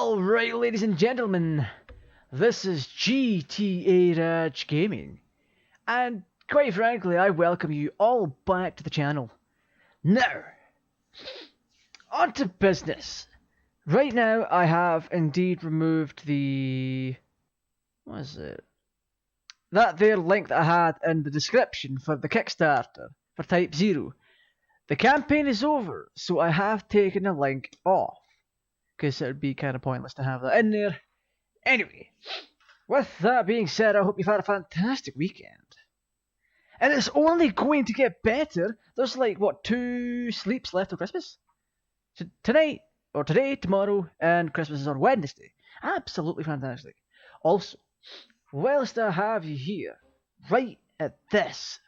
Alright, ladies and gentlemen, this is GTArajgaming, and quite frankly, I welcome you all back to the channel. Now, on to business. Right now, I have indeed removed the... what is it? That there link that I had in the description for the Kickstarter for Type 0. The campaign is over, so I have taken the link off, because it would be kind of pointless to have that in there. Anyway, with that being said, I hope you've had a fantastic weekend. And it's only going to get better. There's like, what, 2 sleeps left till Christmas? So tonight, or today, tomorrow, and Christmas is on Wednesday. Absolutely fantastic. Also, whilst I have you here, right at this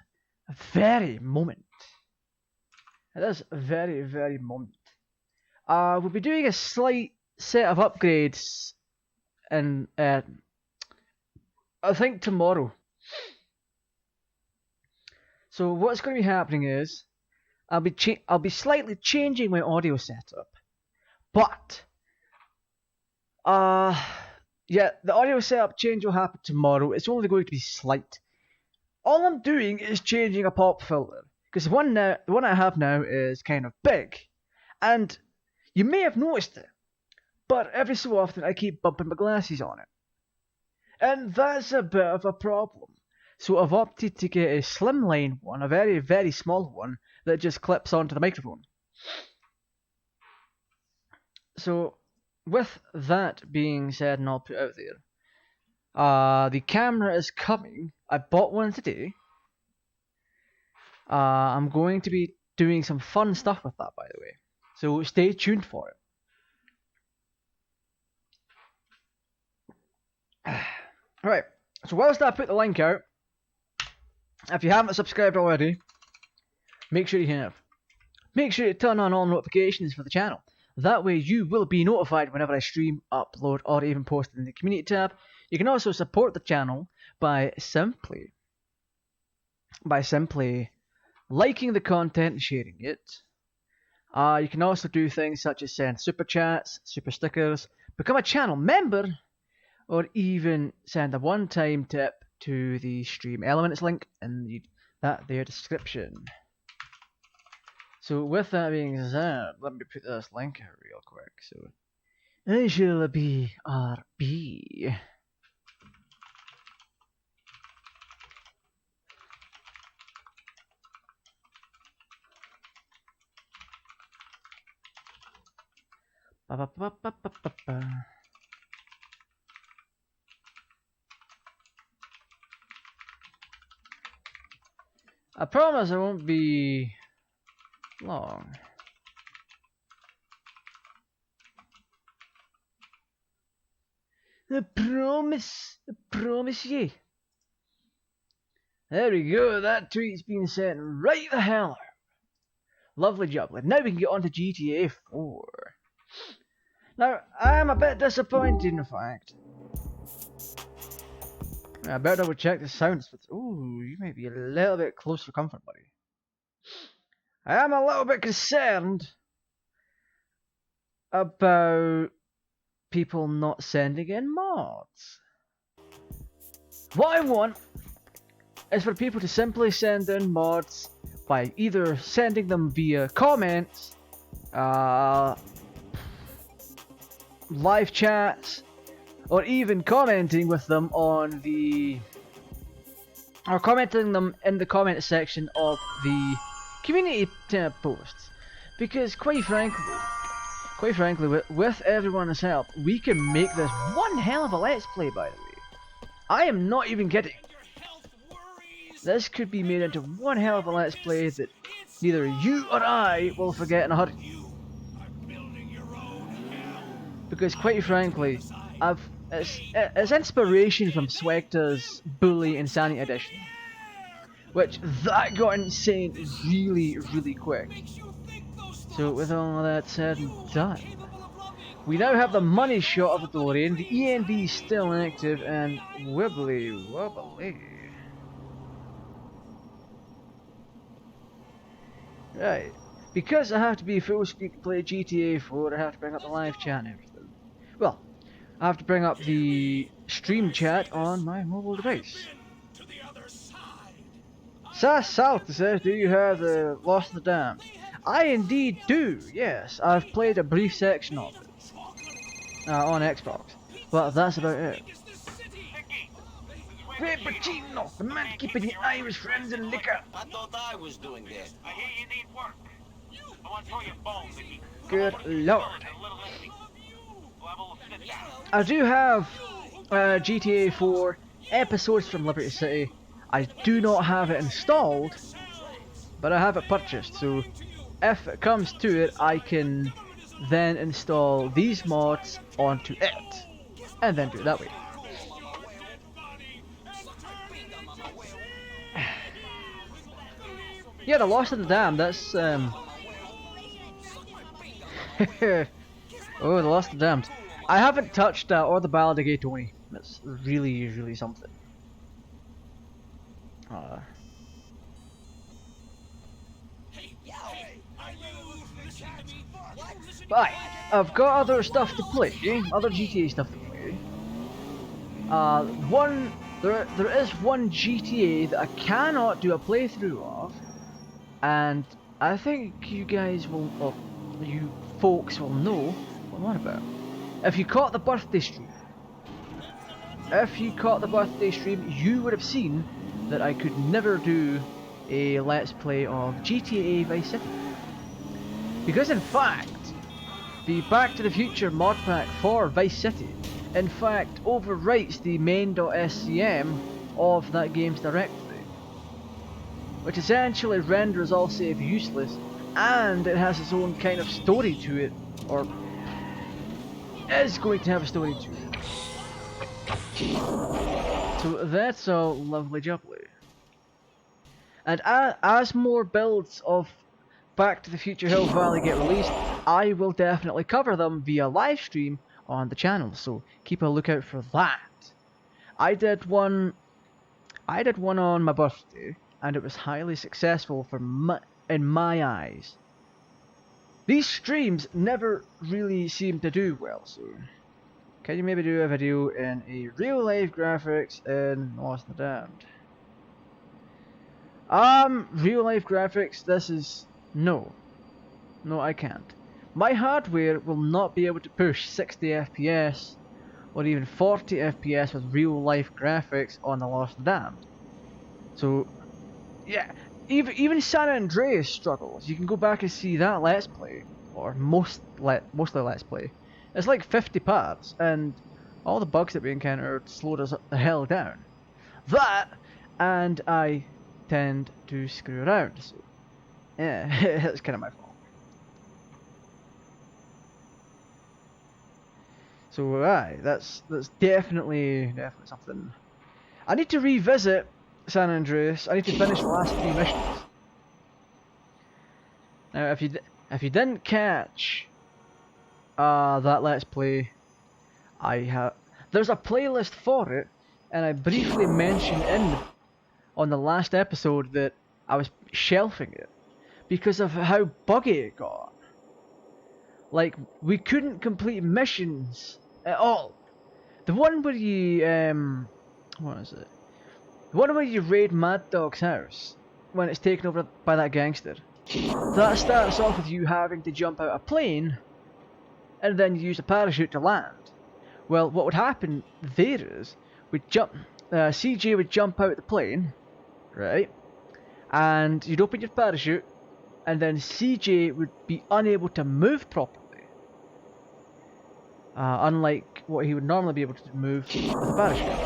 very moment, we'll be doing a slight set of upgrades, and I think tomorrow. So what's going to be happening is I'll be slightly changing my audio setup, but yeah, the audio setup change will happen tomorrow. It's only going to be slight. All I'm doing is changing a pop filter, because the one I have now is kind of big, and you may have noticed it, but every so often I keep bumping my glasses on it. And that's a bit of a problem. So I've opted to get a slimline one, a very, very small one, that just clips onto the microphone. So, with that being said and all put out there, the camera is coming. I bought one today. I'm going to be doing some fun stuff with that, by the way. So stay tuned for it. Alright, so whilst I put the link out, if you haven't subscribed already, make sure you have. Make sure you turn on all notifications for the channel. That way you will be notified whenever I stream, upload, or even post in the community tab. You can also support the channel by simply liking the content and sharing it. You can also do things such as send super chats, super stickers, become a channel member, or even send a one-time tip to the stream elements link in that there description. So with that being said, let me put this link out real quick. So I shall be RB. I promise it won't be long. I promise ye. There we go, that tweet's been sent right the hell out. Lovely jubbly. Now we can get on to GTA 4. Now, I am a bit disappointed in the fact. I better double check the sounds. Ooh, you may be a little bit close for comfort, buddy. I am a little bit concerned about people not sending in mods. What I want is for people to simply send in mods by either sending them via comments, live chats, or even commenting with them on or commenting them in the comment section of the community tab posts. Because quite frankly, with everyone's help, we can make this one hell of a let's play, by the way. I am not even kidding. This could be made into one hell of a let's play that neither you or I will forget in a hurry. Because quite frankly, it's inspiration from Swegter's Bully Insanity Edition, which that got insane really, really quick. So with all of that said and done, we now have the money shot of the DeLorean, the END still active, and wibbly wobbly. Right, because I have to be full speed to play GTA 4, I have to bring up the live chat and everything. Well, I have to bring up the stream chat on my mobile device. Salta says, do you have the Lost in the Damned? I indeed do, yes. I've played a brief section of it on Xbox, but that's about it. Frappuccino, the man keeping the Irish friends in liquor. I thought I was doing that. I hear you need work. I want to throw your phone, Mickey. Good lord. I do have GTA 4 episodes from Liberty City. I do not have it installed, but I have it purchased, so if it comes to it, I can then install these mods onto it, and then do it that way. Yeah, the Lost in the Dam, that's oh, the Lost in the Damned. I haven't touched that or the Ballad of Gay Tony. That's really something. But I've got other stuff to play, other GTA stuff to play. There is one GTA that I cannot do a playthrough of, and I think you guys will, well, you folks will know what I'm on about. If you caught the birthday stream, you would have seen that I could never do a Let's Play of GTA Vice City. Because in fact, the Back to the Future mod pack for Vice City, in fact, overwrites the main.scm of that game's directory, which essentially renders all save useless, and it has its own kind of story to it, or is going to have a story to it. So that's all lovely jubbly. And as more builds of Back to the Future Hill Valley get released, I will definitely cover them via live stream on the channel, so keep a lookout for that. I did one on my birthday, and it was highly successful in my eyes. These streams never really seem to do well, so can you maybe do a video in a real life graphics in Lost in the Damned? Real life graphics, this is no, I can't. My hardware will not be able to push 60 FPS or even 40 FPS with real life graphics on the Lost in the Damned. So yeah, even San Andreas struggles. You can go back and see that Let's Play, or mostly Let's Play. It's like 50 parts, and all the bugs that we encountered slowed us the hell down. That, and I tend to screw around, so yeah, it's kind of my fault. So aye, that's definitely something. I need to revisit San Andreas. I need to finish the last 3 missions. Now, if you didn't catch that Let's Play, there's a playlist for it, and I briefly mentioned on the last episode that I was shelving it because of how buggy it got. Like, we couldn't complete missions at all. The one where you what is it? The one where you raid Mad Dog's house when it's taken over by that gangster. That starts off with you having to jump out a plane and then use a parachute to land. Well, what would happen there is CJ would jump out the plane, right? And you'd open your parachute, and then CJ would be unable to move properly. Unlike what he would normally be able to move with a parachute.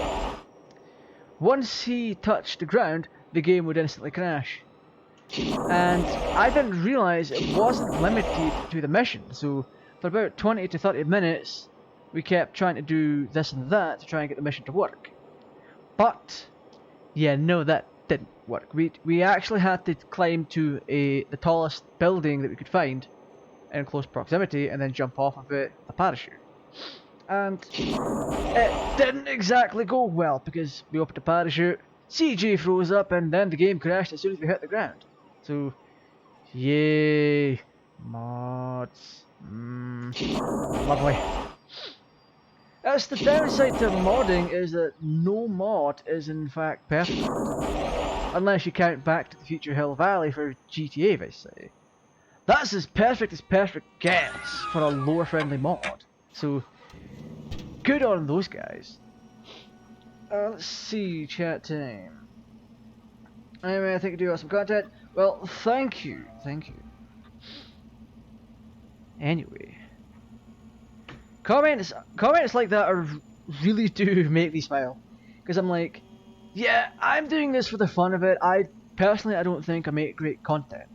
Once he touched the ground, the game would instantly crash. And I didn't realise it wasn't limited to the mission, so for about 20 to 30 minutes we kept trying to do this and that to try and get the mission to work. But yeah, no, that didn't work. We actually had to climb to the tallest building that we could find in close proximity and then jump off of it with a parachute. And it didn't exactly go well because we opened the parachute, CJ froze up, and then the game crashed as soon as we hit the ground. So, yay, mods. Lovely. That's the downside to modding, is that no mod is in fact perfect. Unless you count Back to the Future Hill Valley for GTA Vice City. That's as perfect gets for a lore friendly mod. So, good on those guys. Let's see, chat time. Anyway, I think I do have some content. Well, thank you. Anyway. Comments like that are really do make me smile. Because I'm like, yeah, I'm doing this for the fun of it. I don't think I make great content.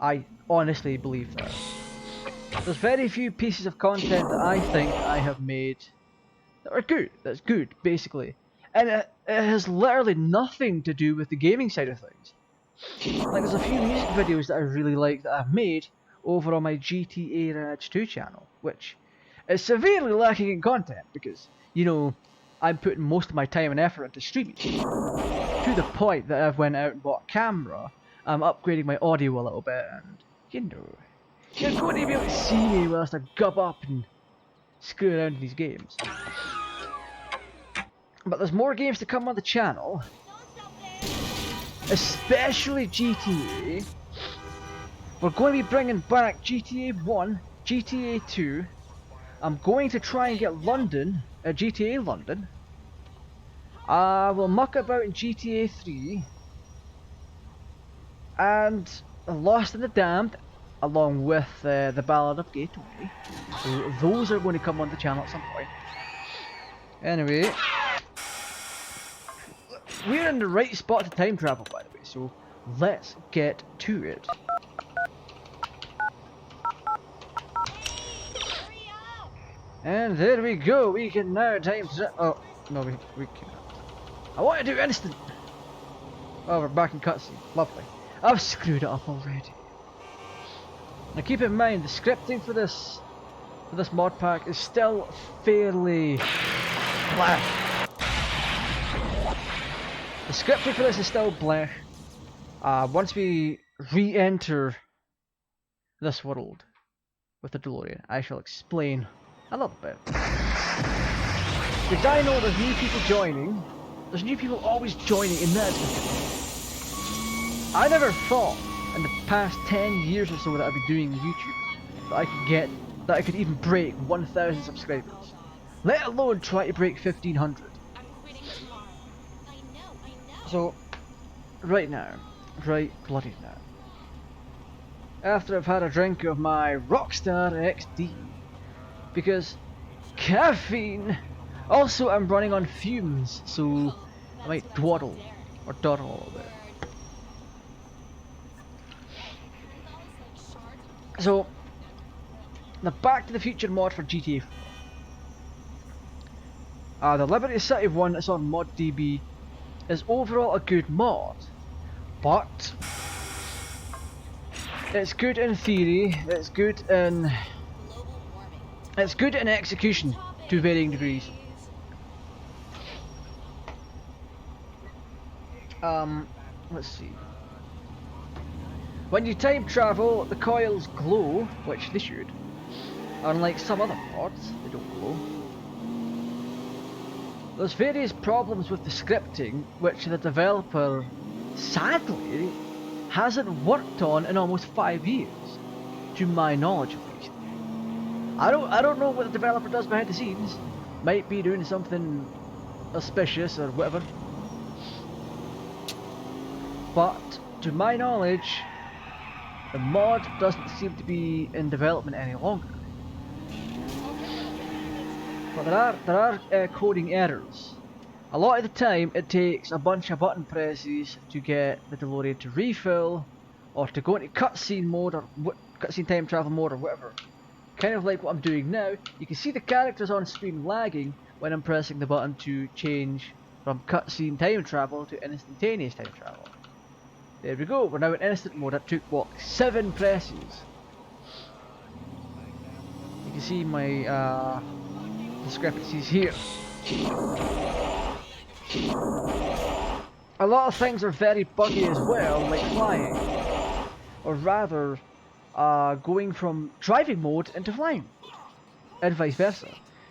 I honestly believe that. There's very few pieces of content that I think I have made that are good. That's good, basically. And it has literally nothing to do with the gaming side of things. Like, there's a few music videos that I really like that I've made over on my GTAraj2 channel, which is severely lacking in content because, you know, I'm putting most of my time and effort into streaming. To the point that I've went out and bought a camera, I'm upgrading my audio a little bit, and, you know, you're going to be able to see me whilst I gub up and screw around in these games. But there's more games to come on the channel, especially GTA. We're going to be bringing back GTA 1, GTA 2. I'm going to try and get London, GTA London. We'll muck about in GTA 3. And Lost in the Damned, along with the Ballad of Gay Tony. So those are going to come on the channel at some point. Anyway, we're in the right spot to time travel, by the way, so let's get to it. And there we go, we can now time travel. Oh, no, we can't. I want to do instant! Oh, we're back in cutscene. Lovely. I've screwed it up already. Now keep in mind, the scripting for this mod pack is still fairly bleh. The scripting for this is still bleh. Once we re-enter this world with the DeLorean, I shall explain a little bit. Because I know there's new people joining. There's new people always joining, and that's I never thought in the past 10 years or so that I'd be doing YouTube that I could even break 1,000 subscribers, let alone try to break 1,500. So, right now, right bloody now, after I've had a drink of my Rockstar XD, because caffeine. Also, I'm running on fumes, so I might dawdle or dawdle a little bit. So, the Back to the Future mod for GTA 4. The Liberty City one that's on ModDB is overall a good mod, but it's good in theory, it's good in execution to varying degrees. Let's see. When you time travel, the coils glow, which they should. Unlike some other mods, they don't glow. There's various problems with the scripting, which the developer, sadly, hasn't worked on in almost 5 years, to my knowledge at least. I don't know what the developer does behind the scenes. Might be doing something auspicious or whatever. But to my knowledge, the mod doesn't seem to be in development any longer. But there are coding errors. A lot of the time it takes a bunch of button presses to get the DeLorean to refill, or to go into cutscene mode, or cutscene time travel mode, or whatever. Kind of like what I'm doing now. You can see the characters on screen lagging when I'm pressing the button to change from cutscene time travel to instantaneous time travel. There we go, we're now in instant mode. That took, what, 7 presses? You can see my discrepancies here. A lot of things are very buggy as well, like flying. Or rather, going from driving mode into flying. And vice versa.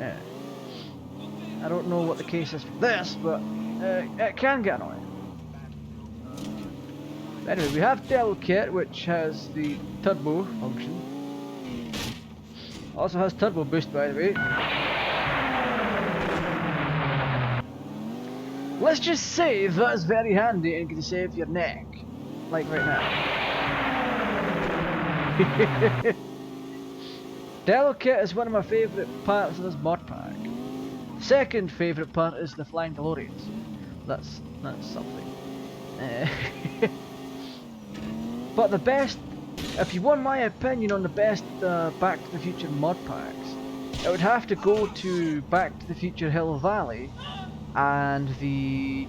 I don't know what the case is for this, but it can get annoying. Anyway, we have Dell Kit, which has the turbo function. Also has turbo boost, by the way. Let's just say that is very handy and can save your neck, like right now. Dell Kit is one of my favourite parts of this mod pack. Second favourite part is the Flying DeLoreans. That's something. But the best, if you want my opinion on the best Back to the Future mod packs, it would have to go to Back to the Future Hill Valley and the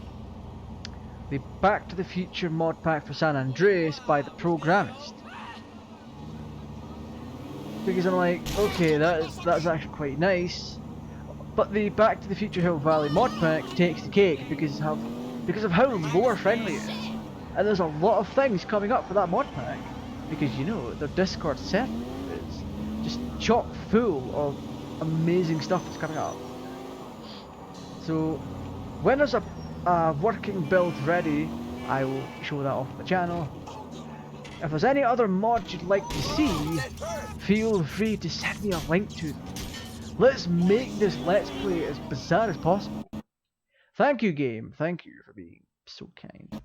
Back to the Future mod pack for San Andreas by the Programmist. Because I'm like, okay, that's actually quite nice, but the Back to the Future Hill Valley mod pack takes the cake because of how lore friendly it is. And there's a lot of things coming up for that mod pack, because you know their Discord server is just chock full of amazing stuff that's coming up. So when there's a working build ready, I will show that off on the channel. If there's any other mods you'd like to see, feel free to send me a link to them. Let's make this Let's Play as bizarre as possible. Thank you, game. Thank you for being so kind.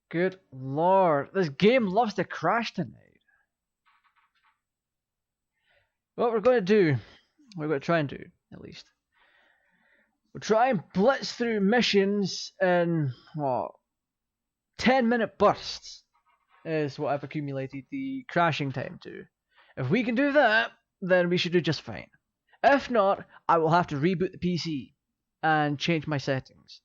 Good lord, this game loves to crash tonight. What we're going to do, we're going to try and do, at least. We'll try and blitz through missions in, what, 10-minute bursts is what I've accumulated the crashing time to. If we can do that, then we should do just fine. If not, I will have to reboot the PC and change my settings.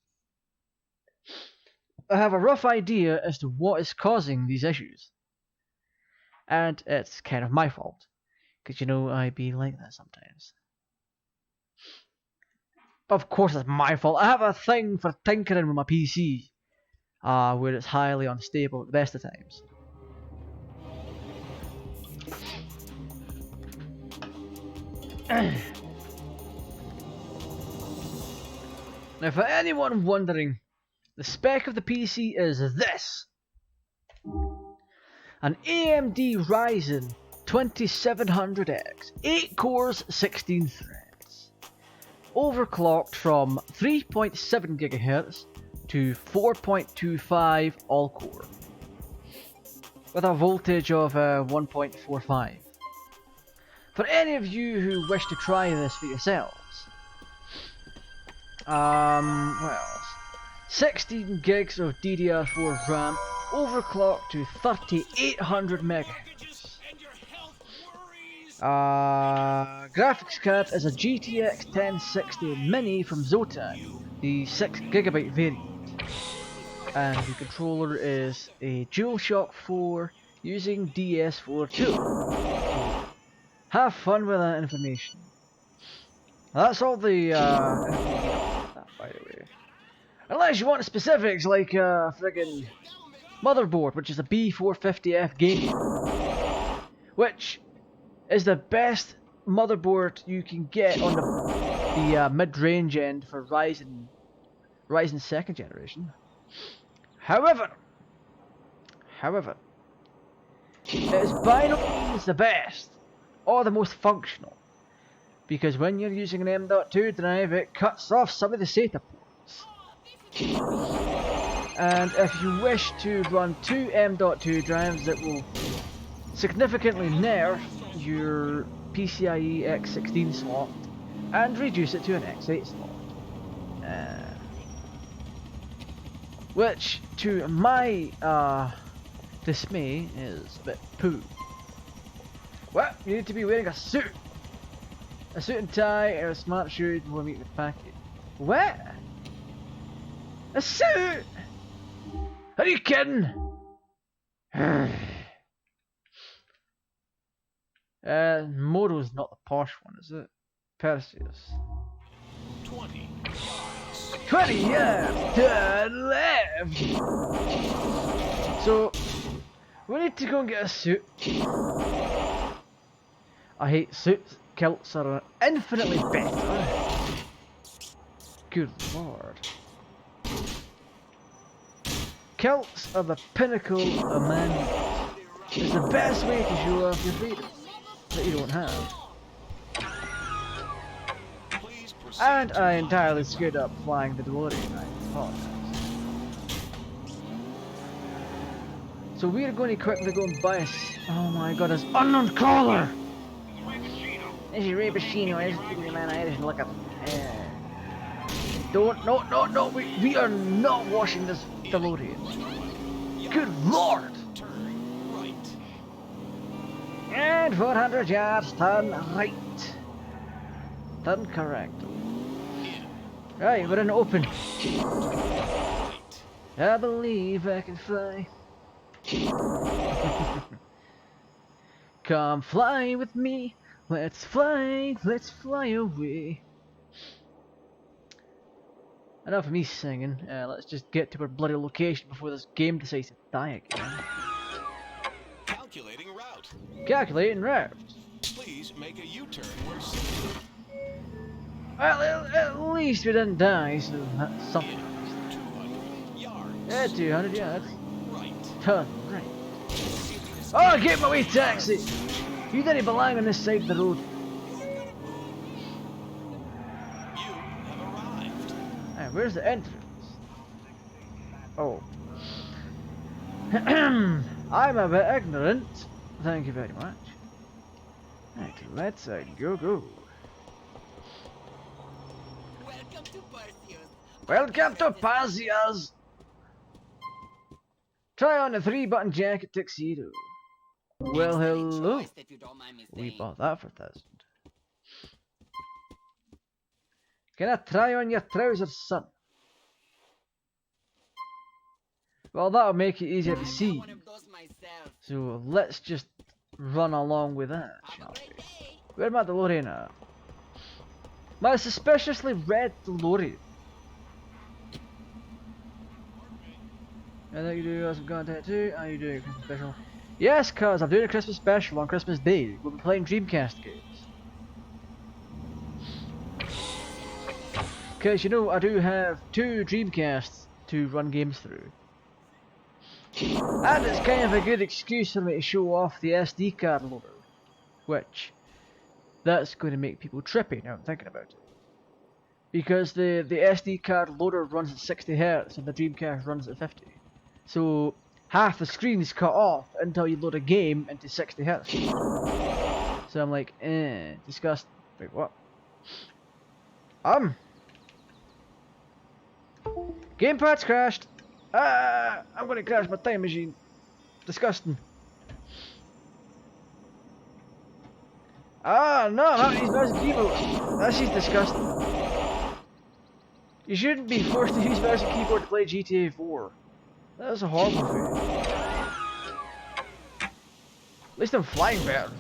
I have a rough idea as to what is causing these issues. And it's kind of my fault. Because you know, I be like that sometimes. Of course it's my fault. I have a thing for tinkering with my PC. Where it's highly unstable at the best of times. Now for anyone wondering, the spec of the PC is this. An AMD Ryzen 2700X, 8 cores, 16 threads. Overclocked from 3.7 GHz to 4.25 all-core. With a voltage of 1.45. For any of you who wish to try this for yourselves, what else? 16 gigs of DDR4 RAM, overclocked to 3800 MHz. Graphics card is a GTX 1060 Mini from Zotac, the 6GB variant. And the controller is a DualShock 4 using DS4 tools. Have fun with that information. That's all the by the way. Unless you want specifics like friggin' motherboard, which is a B450F gaming, which is the best motherboard you can get on the mid-range end for Ryzen 2nd generation. However, it is by no means the best or the most functional, because when you're using an M.2 drive, it cuts off some of the SATA ports. And if you wish to run 2 M.2 drives, it will significantly nerf your PCIe X16 slot and reduce it to an X8 slot. Which, to my dismay, is a bit poo. Well, you need to be wearing a suit. A suit and tie and a smart shoe before meeting the package. What? A suit? Are you kidding? Moro's not the posh one, is it? Perseus. 20. 20 years turn left. So we need to go and get a suit. I hate suits. Kilts are infinitely better. Good lord. Kilts are the pinnacle of manliness. It's the best way to show off your freedom that you don't have. And I entirely screwed up flying the DeLorean. I apologize. So we are going to quickly go and buy us. Oh my god, this unknown caller! This is Ray Bashino. This is the man Irish. Look at don't, no, we are not washing this DeLorean. Good lord! And 400 yards, turn right. Turn correct. Right, we're in open. I believe I can fly. Come fly with me. Let's fly away. Enough of me singing. Let's just get to our bloody location before this game decides to die again. Calculating route. Calculating route. Please make a U-turn where safe. Well, at least we didn't die, so that's something. 200 yards. Yeah, 200 yards. Right. Turn right. Oh, get my way, taxi! You didn't belong on this side of the road. You have arrived. Alright, where's the entrance? Oh. I'm a bit ignorant. Thank you very much. Right, let's go. Welcome to Parzia's. Try on a 3-button jacket tuxedo. Well, hello. We bought that for 1,000. Can I try on your trousers, son? Well, that'll make it easier to see. So let's just run along with that, shall we? Where's my DeLorean at? My suspiciously red DeLorean. I think you do some content too. How you doing, Christmas special? Yes, cuz I'm doing a Christmas special on Christmas Day. We'll be playing Dreamcast games. Cause you know I do have 2 Dreamcasts to run games through. And it's kind of a good excuse for me to show off the SD card loader. Which, that's going to make people trippy now I'm thinking about it. Because the SD card loader runs at 60Hz and the Dreamcast runs at 50. So half the screen is cut off until you load a game into 60Hz. So I'm like, disgusting. Wait, what? Gamepad's crashed. I'm gonna crash my time machine. Disgusting. No, I'm having to use mouse and keyboard. That's just disgusting. You shouldn't be forced to use mouse and keyboard to play GTA 4. That's a horrible thing. At least I'm flying better.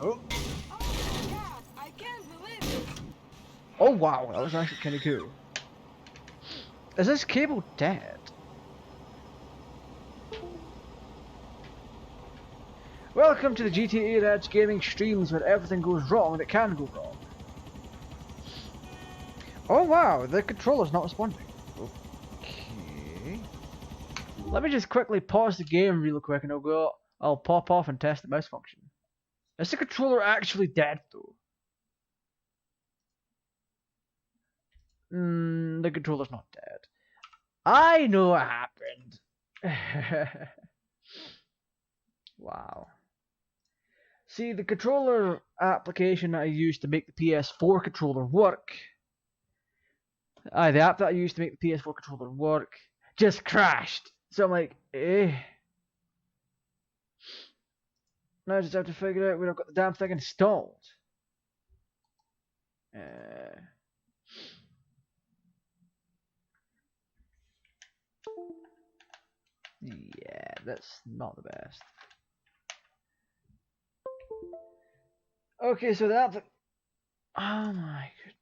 Oh wow, that was actually kinda cool. Is this cable dead? Welcome to the GTArajgaming streams where everything goes wrong that can go wrong. Oh wow, the controller's not responding. Okay. Let me just quickly pause the game real quick and I'll pop off and test the mouse function. Is the controller actually dead though? The controller's not dead. I know what happened. Wow. See, the controller application that I used to make the PS4 controller work. The app that I used to make the PS4 controller work just crashed. So I'm like, Now I just have to figure out where I've got the damn thing installed. Yeah, that's not the best. Okay, so the app. Oh my goodness.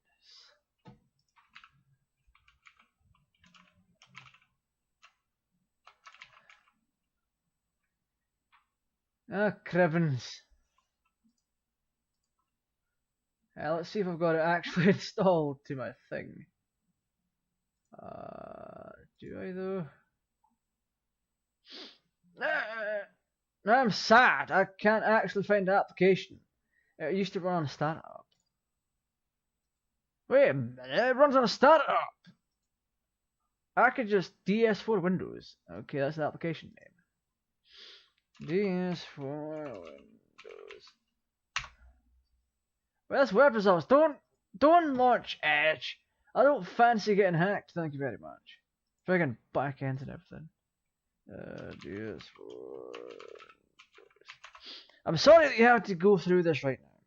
Ah, Crivens. Let's see if I've got it actually installed to my thing. Do I though? I'm sad. I can't actually find the application. It used to run on a startup. Wait a minute, it runs on a startup. I could just DS4 Windows. Okay, that's the application name. DS4 Windows. Well, that's web results. Don't launch Edge. I don't fancy getting hacked. Thank you very much. Friggin' back end and everything. DS4. I'm sorry that you have to go through this right now.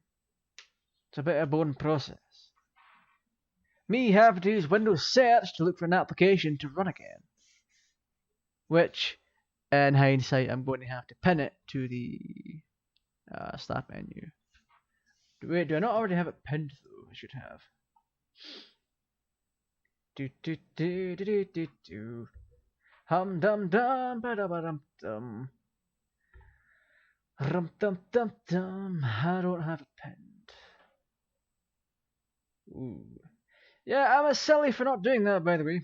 It's a bit of a boring process. Me having to use Windows search to look for an application to run again. Which, in hindsight, I'm going to have to pin it to the start menu. Wait, do I not already have it pinned though? I should have. Do. Hum dum dum ba da ba dum dum. Rum dum dum dum. I don't have it pinned. Ooh. Yeah, I'm a silly for not doing that, by the way.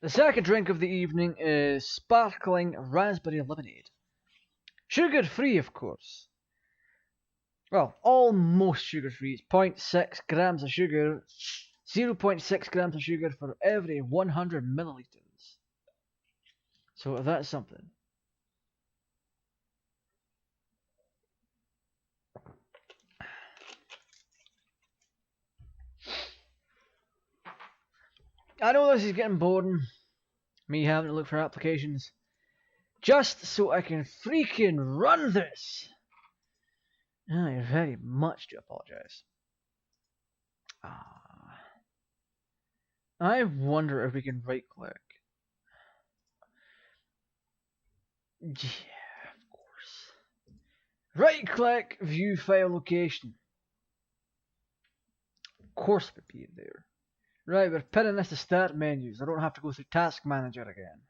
The second drink of the evening is sparkling raspberry lemonade. Sugar free, of course. Well, almost sugar free. It's 0.6 grams of sugar, 0.6 grams of sugar for every 100 milliliters. So that's something. I know this is getting boring, me having to look for applications, just so I can freaking run this. I very much do apologize. I wonder if we can right click. Yeah, of course. Right click, view file location. Of course it would be there. Right, we're pinning this to start menus. I don't have to go through task manager again.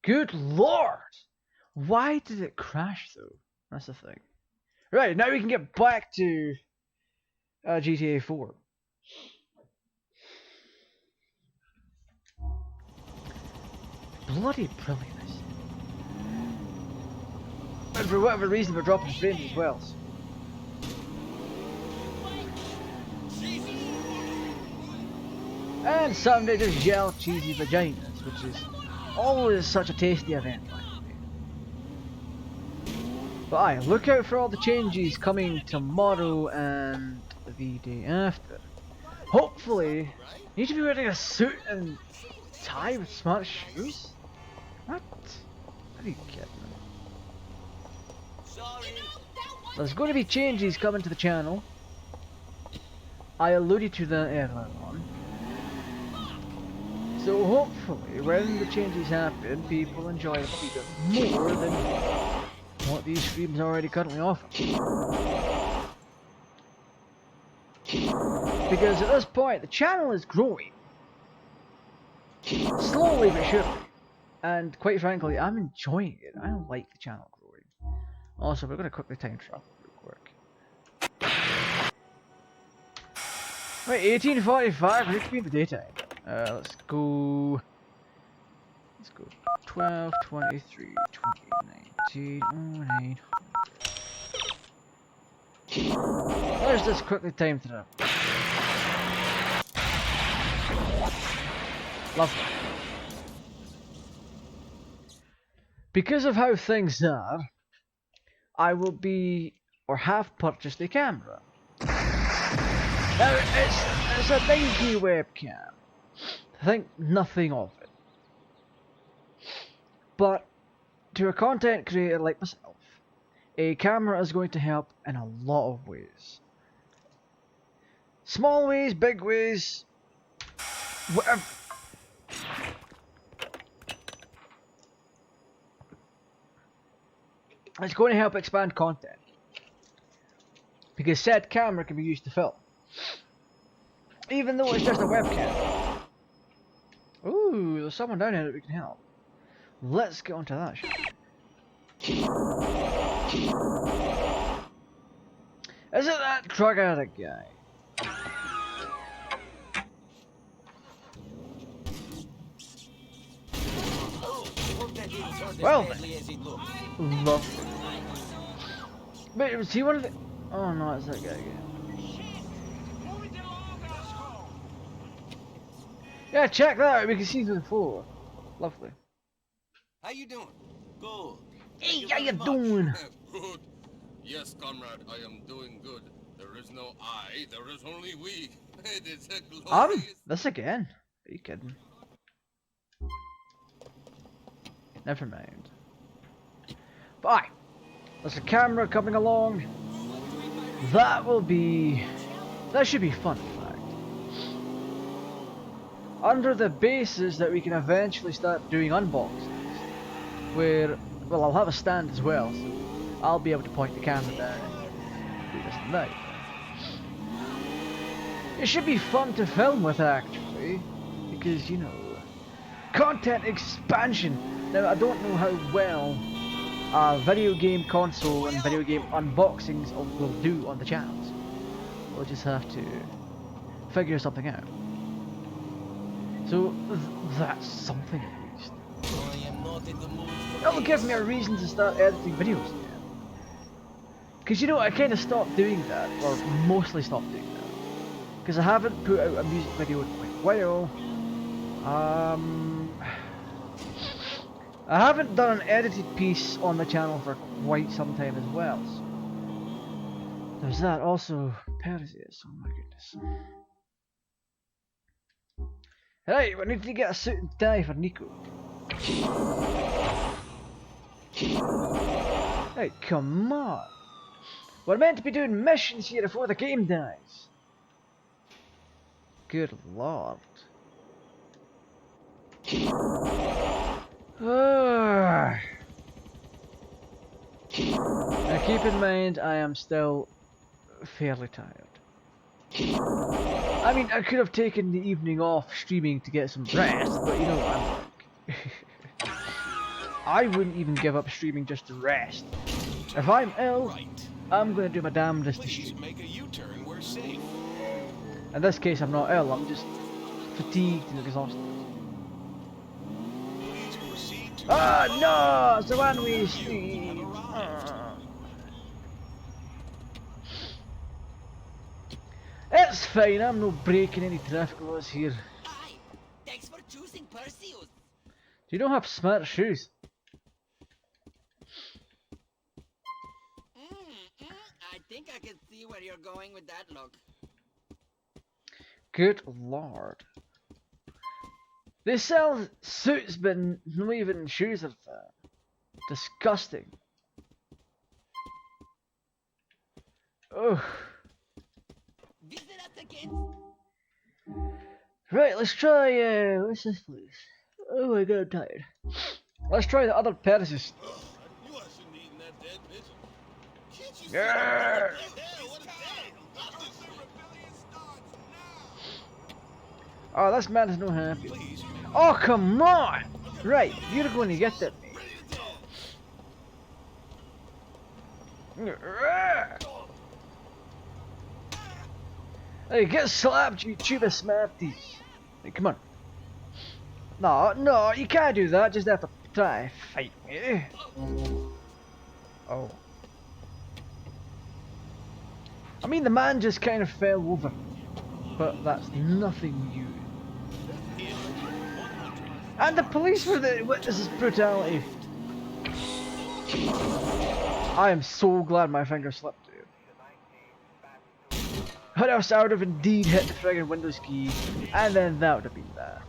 Good lord! Why did it crash though? That's the thing. Right, now we can get back to GTA 4. Bloody brilliant. And for whatever reason we're dropping frames as well. And Sunday just yell cheesy vaginas, which is always such a tasty event. But aye, look out for all the changes coming tomorrow and the day after. Hopefully, you need to be wearing a suit and tie with smart shoes? What? Are you kidding me? There's going to be changes coming to the channel. I alluded to that earlier on. So hopefully, when the changes happen, people enjoy them a bit more than what these streams already currently offer. Because at this point, the channel is growing. Slowly but surely. And quite frankly, I'm enjoying it. I like the channel growing. Also, we're going to quickly time travel real quick. Right, 1845, we need to be in the daytime. Let's go 12, 23, 20, 19, 09. Let's just quickly time travel. Lovely. Because of how things are, I will be, or have purchased a camera. Now, it's a dinky webcam. Think nothing of it. But to a content creator like myself, a camera is going to help in a lot of ways. Small ways, big ways, whatever. It's going to help expand content. Because said camera can be used to film. Even though it's just a webcam. Ooh, there's someone down here that we can help. Let's get onto that shit. Is it that drug addict guy? Well then. Lovely. Wait, was he one of the... Oh no, it's that guy again. Yeah, check that out, we can see through the floor. Lovely. How you doing? Good. Hey, how you doing? Good. Yes, comrade, I am doing good. There is no I, there is only we. It is a glorious... This again? Are you kidding? Never mind. But aye, there's a camera coming along. That should be fun, in fact. Under the basis that we can eventually start doing unboxings. Where, well, I'll have a stand as well, so I'll be able to point the camera down and do this and that. It should be fun to film with, actually, because, you know, content expansion. Now, I don't know how well video game console and video game unboxings will do on the channels. We'll just have to figure something out. So, that's something at least. That'll give me a reason to start editing videos again. Because, you know, I kind of stopped doing that, or mostly stopped doing that. Because I haven't put out a music video in quite a while. I haven't done an edited piece on the channel for quite some time as well. So there's that. Also, Perseus. Oh my goodness. Right, we need to get a suit and tie for Nico. Hey, come on. We're meant to be doing missions here before the game dies. Good lord. Now keep in mind, I am still fairly tired. I mean, I could have taken the evening off streaming to get some rest, but you know what I'm like. I wouldn't even give up streaming just to rest. If I'm ill, I'm going to do my damnedest to stream. Make a U-turn, we're safe. In this case, I'm not ill, I'm just fatigued and exhausted. Ah, no! It's the one-way street! It's fine, I'm not breaking any traffic laws here. Hi. Thanks for choosing Perseus. You don't have smart shoes. I think I can see where you're going with that look. Good lord. They sell suits but not even shoes of that. Disgusting. Ugh. Visit us again. Right, let's try, what's this place? Oh my god, I'm tired. Let's try the other Perseus. You shouldn't eating that dead pigeon. Can't you see Grrr. what a Oh, this man is no happy. Oh, come on! Right, you're going to get that. Hey, get slapped, you tuba smarties. Hey, come on. No, you can't do that. Just have to try fight me. Oh. I mean, the man just kind of fell over. But that's nothing new. And the police were the witnesses brutality. I am so glad my finger slipped. Or else I would have indeed hit the friggin' Windows key, and then that would have been that.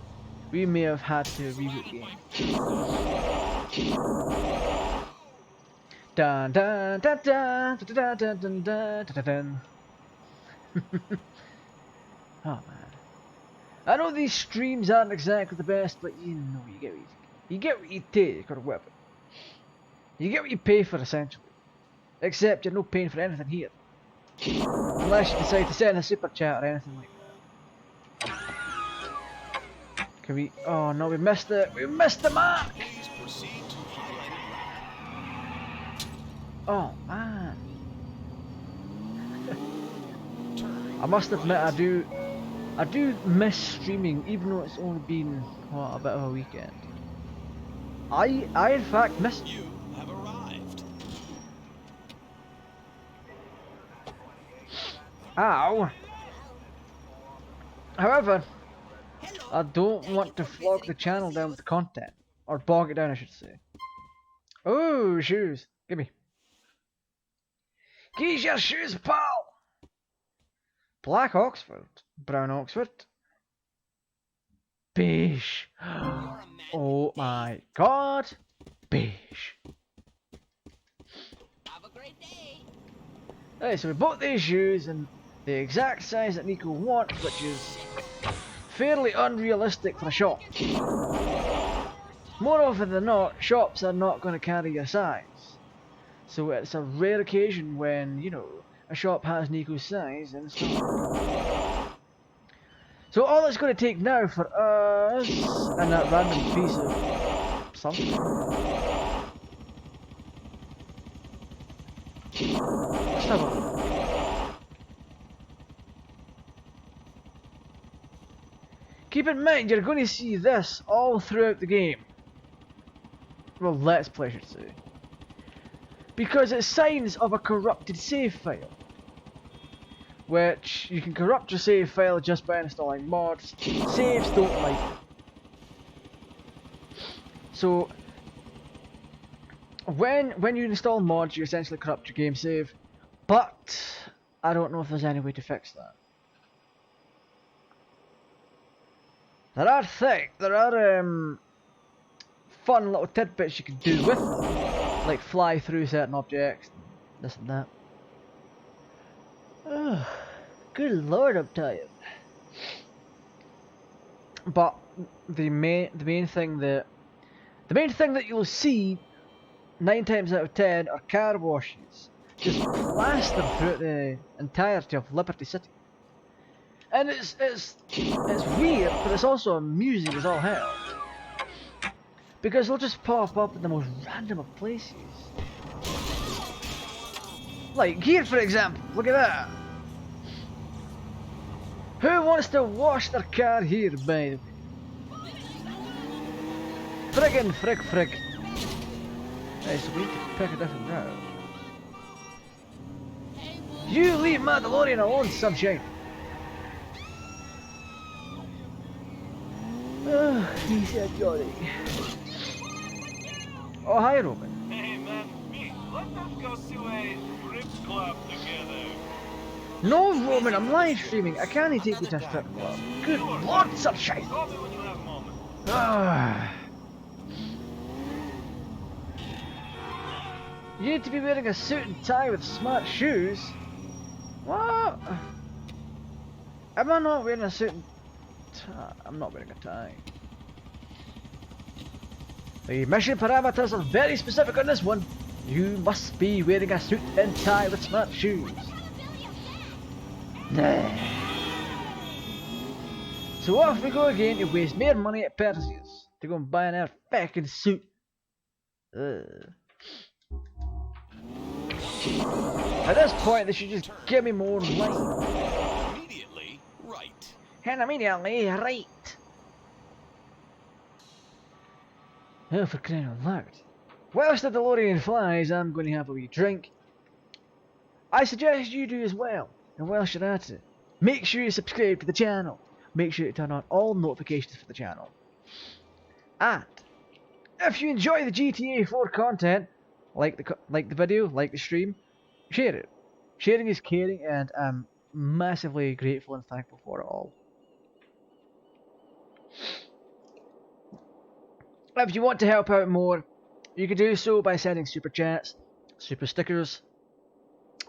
We may have had to reboot the game. Dun dun dun dun dun dun dun dun dun dun. Oh man. I know these streams aren't exactly the best, but you know, you get what you take for a weapon. You get what you pay for, essentially. Except you're not paying for anything here. Unless you decide to send a super chat or anything like that. Can we? Oh no, we missed it. We missed the mark. Please proceed to highlighted route. Oh man. Turn I must admit, right. I do miss streaming, even though it's only been what, a bit of a weekend. I in fact miss. You have arrived. Ow. However, Hello. I don't Thank want you to for flog the visiting channel down Palacios. with content, or bog it down, I should say. Oh, shoes. Give me. Give your shoes, pal. Black Oxford, brown Oxford, beige. You're a man Oh with my taste. god, beige. Have a great day. Right, so we bought these shoes in the exact size that Nico wants, which is fairly unrealistic for a shop. More often than not, shops are not going to carry your size. So it's a rare occasion when, you know, a shop has Nico's size in stock. So all it's going to take now for us, and that random piece of something. Let's have a look. Keep in mind, you're going to see this all throughout the game. Well, let's play, I should say. Because it's signs of a corrupted save file. Which, you can corrupt your save file just by installing mods. Saves don't like it. So, when you install mods, you essentially corrupt your game save. But, I don't know if there's any way to fix that. There are fun little tidbits you can do with them, like fly through certain objects, this and that. Oh, good lord, I'm tired. But the main thing that you'll see 9 times out of 10 are car washes, just plastered throughout the entirety of Liberty City. And it's weird, but it's also amusing as all hell. Because they'll just pop up in the most random of places. Like here, for example, look at that. Who wants to wash their car here, by the way? Friggin' frig. Right, so we need to pick a different route. You leave my DeLorean alone, sunshine. Oh, he said Johnny. Oh, hi, Robin. Hey, man, me. Let us go to a strip club together. No, Roman, I'm live streaming. I can't take you to a strip club. Good lord, sunshine. Call me when you have a moment. Ah. You need to be wearing a suit and tie with smart shoes. What? Am I not wearing a suit and tie? I'm not wearing a tie. The mission parameters are very specific on this one. You must be wearing a suit and tie with smart shoes. Nah. So off we go again to waste more money at Perseus to go and buy an fucking suit. Ugh. At this point, they should just give me more light. Immediately right. And immediately right. Oh, for crying out loud. Whilst the DeLorean flies, I'm going to have a wee drink. I suggest you do as well. And whilst you're at it, make sure you subscribe to the channel. Make sure you turn on all notifications for the channel. And if you enjoy the GTA 4 content, like the video, like the stream, share it. Sharing is caring, and I'm massively grateful and thankful for it all. If you want to help out more, you can do so by sending super chats, super stickers.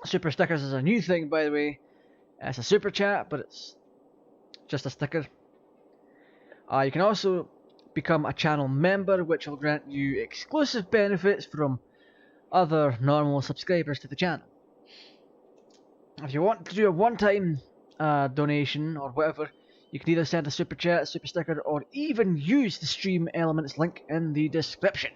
Super stickers is a new thing, by the way. It's a super chat, but it's just a sticker. You can also become a channel member, which will grant you exclusive benefits from other normal subscribers to the channel. If you want to do a one-time donation or whatever, You can either send a super chat, super sticker, or even use the stream elements link in the description.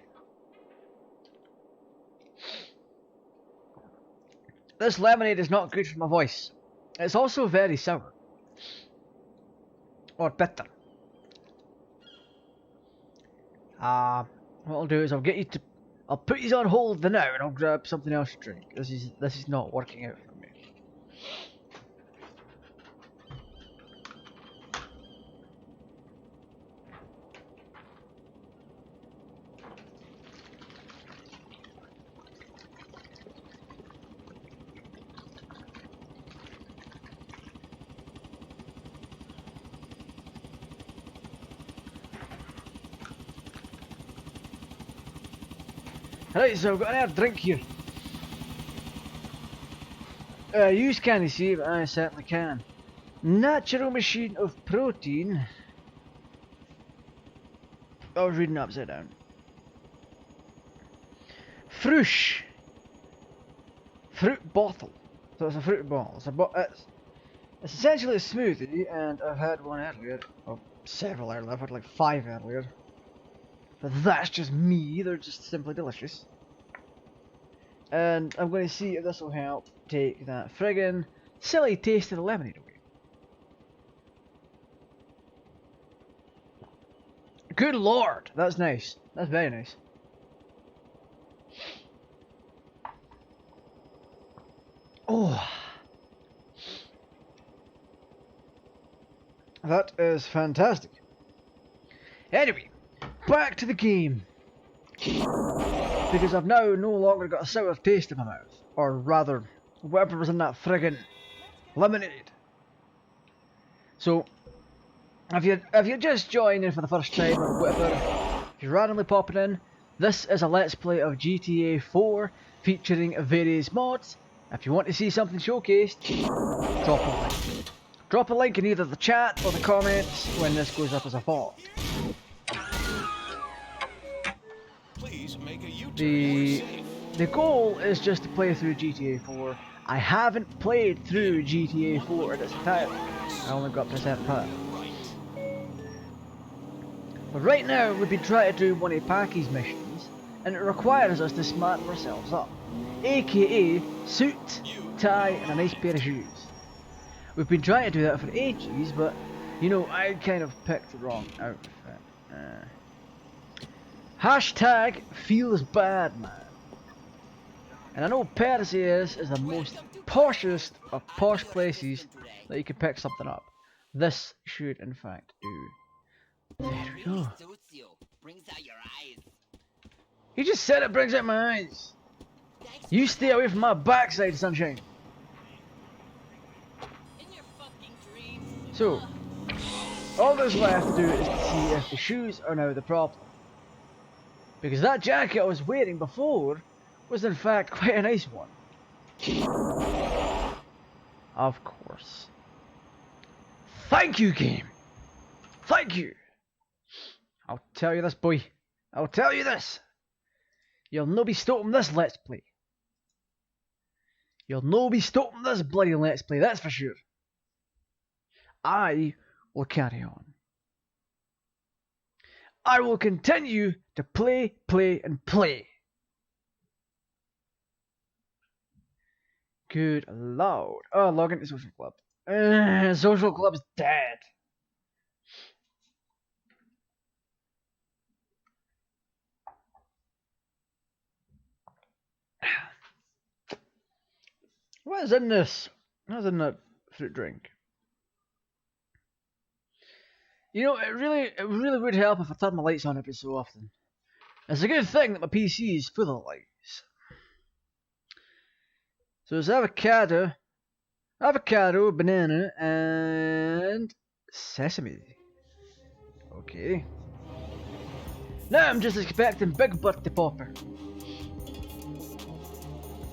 This lemonade is not good for my voice. It's also very sour. Or bitter. What I'll do is I'll put you on hold for now and I'll grab something else to drink. This is not working out for me. Right, so I've got another drink here. Use can you see? I certainly can. Natural machine of protein. I was reading upside down. Frush. Fruit bottle. So it's a fruit bottle. It's essentially a smoothie, and I've had one earlier. Oh, several earlier. I've had like 5 earlier. But that's just me, they're just simply delicious. And I'm going to see if this will help take that friggin' silly taste of the lemonade away. Good lord, that's nice. That's very nice. Oh. That is fantastic. Anyway. Back to the game. Because I've now no longer got a sour taste in my mouth. Or rather, whatever was in that friggin' lemonade. So, if you're just joining for the first time or whatever, if you're randomly popping in, this is a Let's Play of GTA 4 featuring various mods. If you want to see something showcased, drop a link. Drop a link in either the chat or the comments when this goes up as a VOD. The goal is just to play through GTA 4. I haven't played through GTA 4 in its entirety. I only got to that part. But right now we've been trying to do one of Packy's missions, and it requires us to smarten ourselves up. AKA suit, tie, and a nice pair of shoes. We've been trying to do that for ages, but you know, I kind of picked the wrong outfit. Hashtag feels bad, man. And I know Perseus is the most poshest of posh places that you can pick something up. This should in fact do. There we go. He just said it brings out my eyes. You stay away from my backside, sunshine. So, all there's left to do is to see if the shoes are now the problem. Because that jacket I was wearing before was in fact quite a nice one. Of course. Thank you, game. Thank you. I'll tell you this, boy. I'll tell you this. You'll no be stopping this Let's Play. You'll no be stopping this bloody Let's Play, that's for sure. I will carry on. I will continue to play, and play. Good lord. Oh, log into social club. Social club's dead. What is in this? What's in that fruit drink? You know, it really would help if I turned my lights on every so often. It's a good thing that my PC is full of lights. So it's avocado, banana, and sesame. Okay. Now I'm just expecting Big Bird to pop her.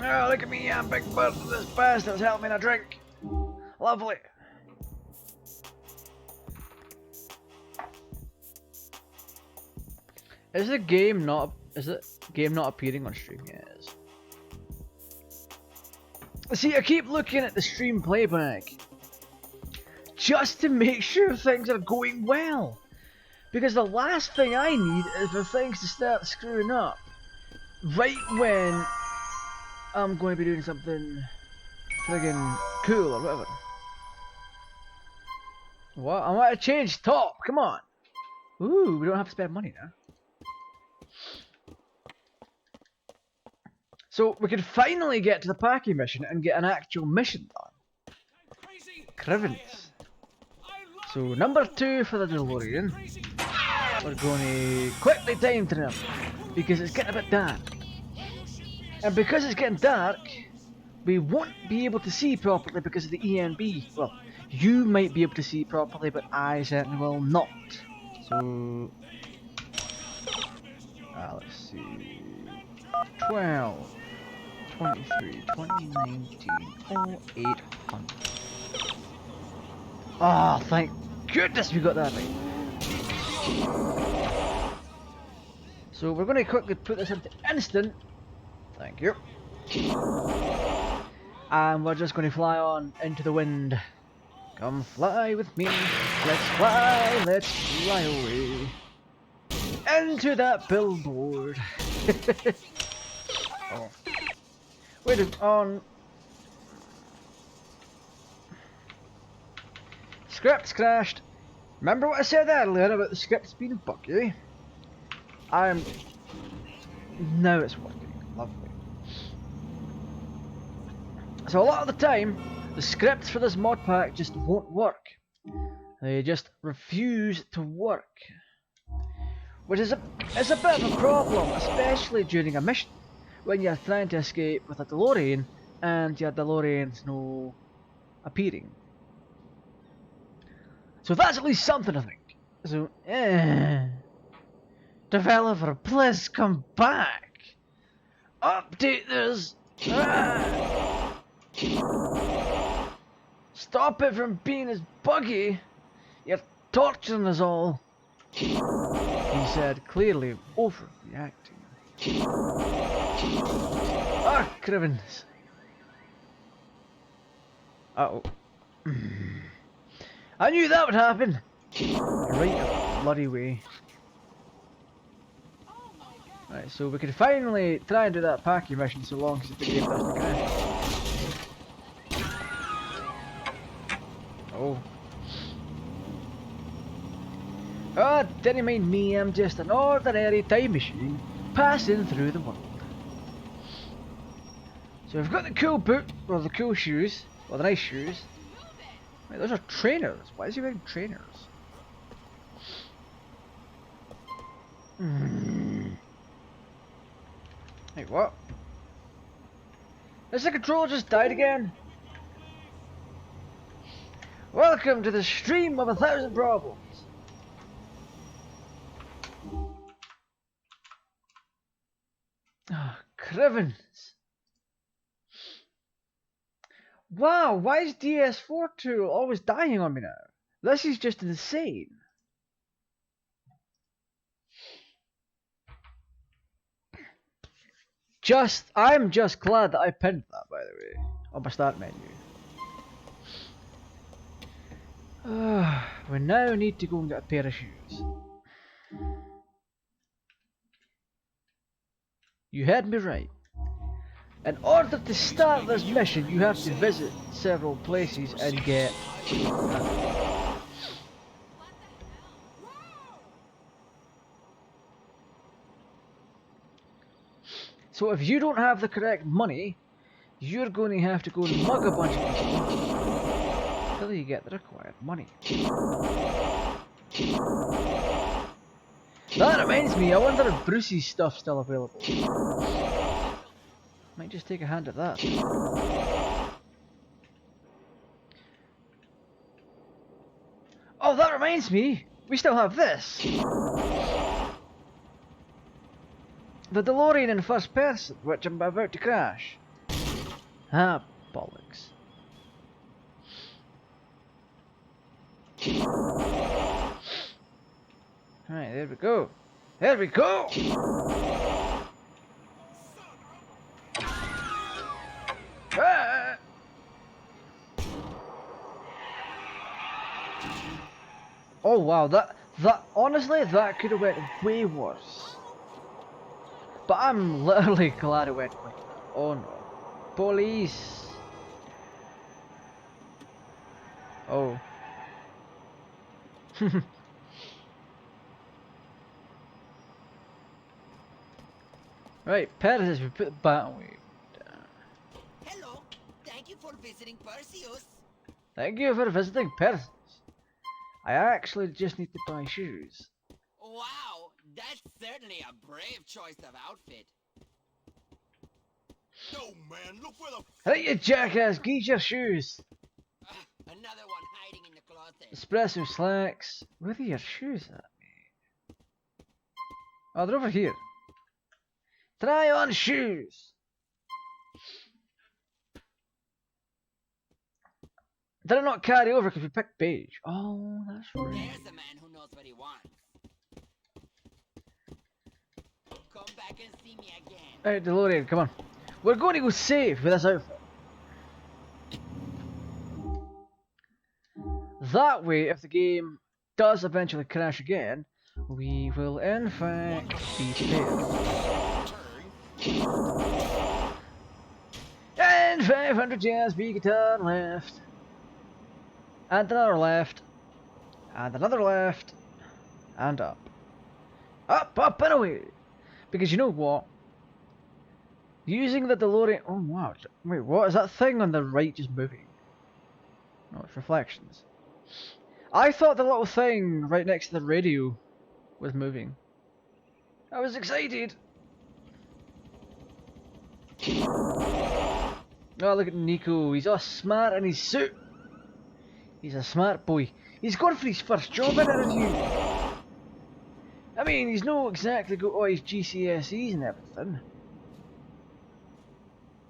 Oh, look at me, I'm Big Bird. This bastard's helping me a drink. Lovely. Is the game not appearing on stream yet? See, I keep looking at the stream playback. just to make sure things are going well. Because the last thing I need is for things to start screwing up right when I'm going to be doing something friggin' cool or whatever. What? I want to change top, come on! Ooh, we don't have to spend money now. So we can finally get to the packing mission and get an actual mission done. Crivens. So number 2 for the DeLorean. We're going to quickly time travel because it's getting a bit dark. And because it's getting dark, we won't be able to see properly because of the ENB. Well, you might be able to see properly, but I certainly will not. So, let's see. 12, 23, 2019, 0800. Oh, thank goodness we got that right. So we're going to quickly put this into instant. Thank you. And we're just going to fly on into the wind. Come fly with me. Let's fly away. Into that billboard. Oh. Wait on. Scripts crashed. Remember what I said earlier about the scripts being buggy? Now it's working. Lovely. So a lot of the time, the scripts for this mod pack just won't work. They just refuse to work. Which is a bit of a problem, especially during a mission, when you're trying to escape with a DeLorean and your DeLorean's no appearing. So that's at least something, I think. So, developer, please come back. Update this. Stop it from being as buggy. You're torturing us all. He said, clearly overreacting. Ah, Crivens. Uh-oh. I knew that would happen. Right a bloody way. Right, so we can finally try and do that packing mission so long as the game doesn't crash. Oh. Oh, didn't mind me, I'm just an ordinary time machine passing through the world. So we've got the cool boot, or the cool shoes, or the nice shoes. Wait, those are trainers. Why is he wearing trainers? Hey, what? Is the controller just died again? Welcome to the stream of 1,000 problems. Ah, oh, Crivens. Wow, why is DS4 tool always dying on me now? This is just insane. I'm just glad that I pinned that, by the way, on my start menu. We now need to go and get a pair of shoes. You heard me right. In order to start this mission, you have to visit several places and get... So if you don't have the correct money, you're going to have to go and mug a bunch of people until you get the required money. That reminds me, I wonder if Brucey's stuff's still available. Might just take a hand at that. Oh, that reminds me! We still have this! The DeLorean in first person, which I'm about to crash. Ah, bollocks. Right, there we go. There we go! Ah! Oh wow, that honestly that could have went way worse. But I'm literally glad it went like that. Oh no. Police. Oh. Right, Perseus, we put the battle wave down. Hello. Thank you for visiting Perseus. Thank you for visiting Perseus. I actually just need to buy shoes. Wow, that's certainly a brave choice of outfit. No, man, look where the Hey you jackass, get your shoes! Another one hiding in the closet. Espresso slacks. Where are your shoes at, mate? Oh, they're over here. Try on shoes! Did I not carry over because we picked beige? Oh, that's right. There's a man who knows what he wants. Come back and see me again. Alright, DeLorean, come on. We're going to go safe with this outfit. That way, if the game does eventually crash again, we will in fact be prepared. And 500 jazz B guitar left. And another left. And another left. And up. Up, up, and away! Because you know what? Using the DeLorean... Oh wow, wait, what? Is that thing on the right just moving? No, it's reflections. I thought the little thing right next to the radio was moving. I was excited! Oh, look at Nico. He's all smart in his suit. He's a smart boy. He's gone for his first job interview. I mean, he's not exactly got all his GCSEs and everything.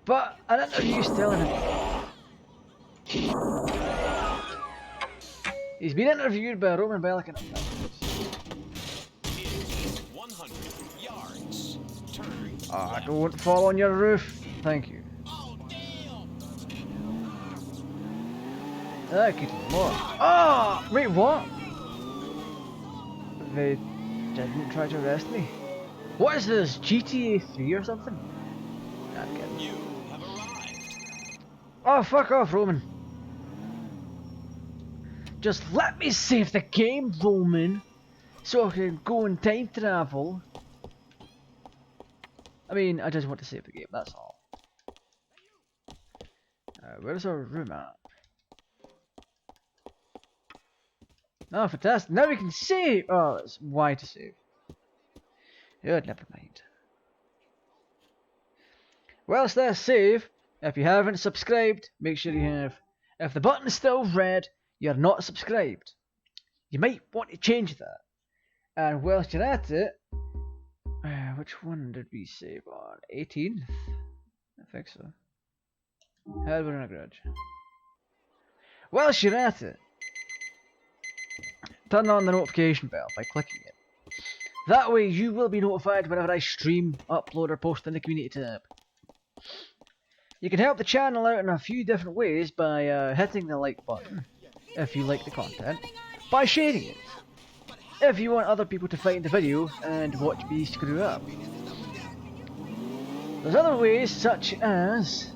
But an interview's telling him. He's been interviewed by Roman Bellic. It is 100 yards. Turn left. Don't fall on your roof. Thank you. Oh, damn! I could do more. Oh! Wait, what? They didn't try to arrest me? What is this? GTA 3 or something? Nah, I'm kidding. You have arrived. Oh, fuck off, Roman. Just let me save the game, Roman, so I can go and time travel. I mean, I just want to save the game, that's all. Where's our room at? Oh, fantastic. Now we can save! Oh, it's Y to save. Good, never mind. Whilst there, save. If you haven't subscribed, make sure you have. If the button's still red, you're not subscribed. You might want to change that. And whilst you're at it, which one did we save on? 18th? I think so. Hardware and a grudge. Whilst you're at it, turn on the notification bell by clicking it. That way you will be notified whenever I stream, upload or post in the community tab. You can help the channel out in a few different ways by hitting the like button if you like the content, by sharing it if you want other people to find the video and watch me screw up. There's other ways such as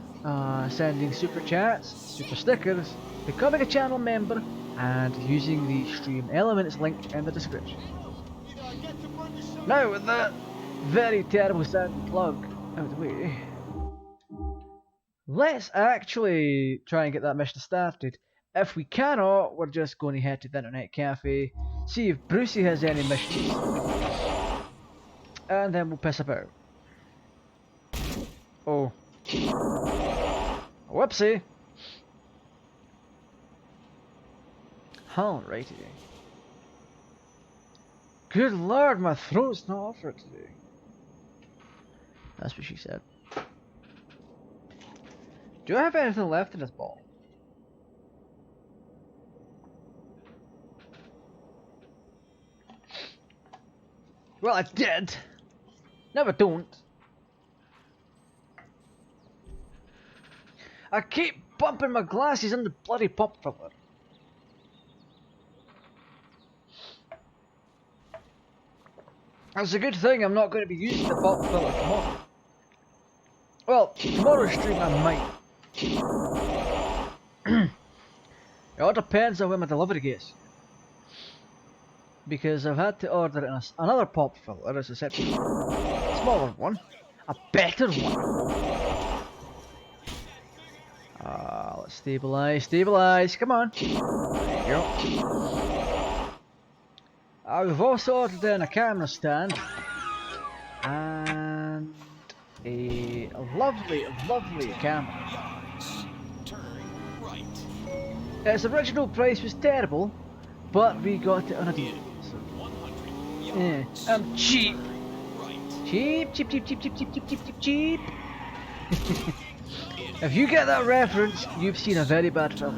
sending super chats, super stickers, becoming a channel member, and using the stream elements link in the description. Now with that very terrible sounding plug out of the way, let's actually try and get that mission started. If we cannot, we're just going to head to the internet cafe, see if Brucey has any missions, and then we'll piss about. Oh. Whoopsie. Alrighty. Good lord, my throat's not off for it today. That's what she said. Do I have anything left in this ball? Well, I did. No, I don't. I keep bumping my glasses on the bloody pop filter. That's a good thing I'm not going to be using the pop filter tomorrow. Well, tomorrow's stream I might. It all depends on when my delivery gets. Because I've had to order another pop filter as I said before. A smaller one. A better one. Let's stabilize, come on. There you go. We've also ordered in a camera stand. And a lovely camera. Turn right. Its original price was terrible, but we got it on a deal. So, 100 yeah, yards. I'm cheap. Right. Cheap. If you get that reference, you've seen a very bad film.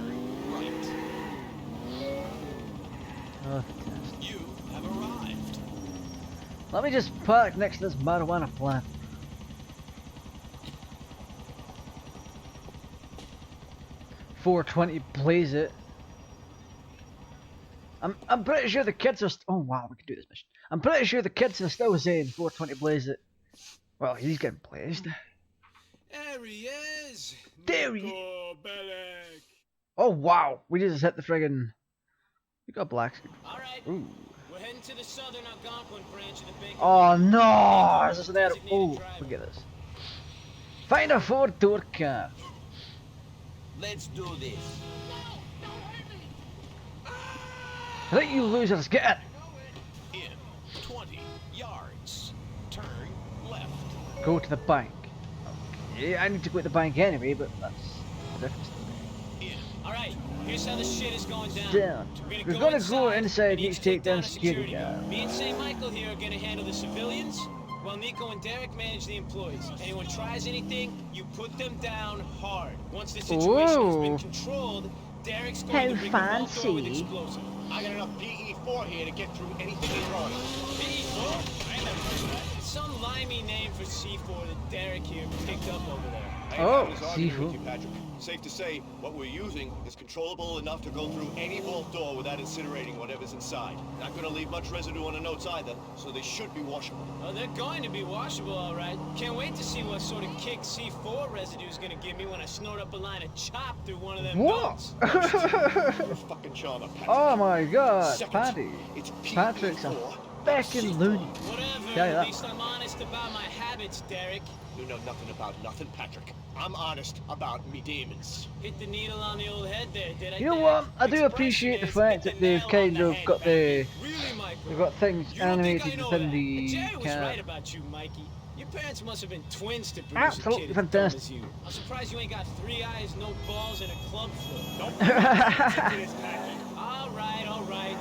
Right. Oh, fantastic. You have arrived. Let me just park next to this marijuana plant. $4.20, blaze it. I'm pretty sure the kids are. Oh wow, we can do this mission. I'm pretty sure the kids are still saying $4.20, blaze it. Well, he's getting blazed. There he is. There he- Nico Bellic. Oh wow, we just hit the friggin'. We got black screen. Alright, Ooh. we're heading to the southern Algonquin branch of the Bacon. Oh no! Is this an error? Oh, look at this. Find a 4-door car. Let's do this. Let you losers get it. In 20 yards. Turn left. Go to the bank. Okay, I need to go to the bank anyway, but that's a different story. Alright, here's how the shit is going down. Down. We're gonna go inside and each each take down a security guard. Me and St. Michael here are gonna handle the civilians, while Nico and Derek manage the employees. Anyone tries anything, you put them down hard. Once the situation has been Ooh. controlled, Derek's How going to bring the vault door fancy. with explosive. I got enough PE4 here to get through anything he throws. PE4? I ain't never heard of that. Some limey name for C4 that Derek here picked up over there. I Oh, ain't was arguing seafood. with you, Patrick. Safe to say, what we're using is controllable enough to go through any vault door without incinerating whatever's inside. Not gonna leave much residue on the notes either, so they should be washable. Oh, they're going to be washable, all right. Can't wait to see what sort of kick C4 residue is gonna give me when I snort up a line of chop through one of them What? notes. You're a fucking charmer, Patrick. Oh my god, Second, Paddy. it's Patrick's a PE4. feckin' loony. Whatever, Tell you that at least I'm honest about my habits, Derek. You know nothing about nothing, Patrick. I'm honest about me demons. Hit the needle on the old head there, did I? You know Derek? what? I do Expression appreciate the is fact hit that the they've nail kind on the of head, got the. Patrick. Really, Michael? They've got things You don't think I animated know within that? the Jerry was car. right about you, Mikey. Your parents must have been twins to produce Absolutely a kid as dumb fantastic. as you. I'm surprised you ain't got 3 eyes, no balls, and a club foot. Don't put this, Patrick. All right.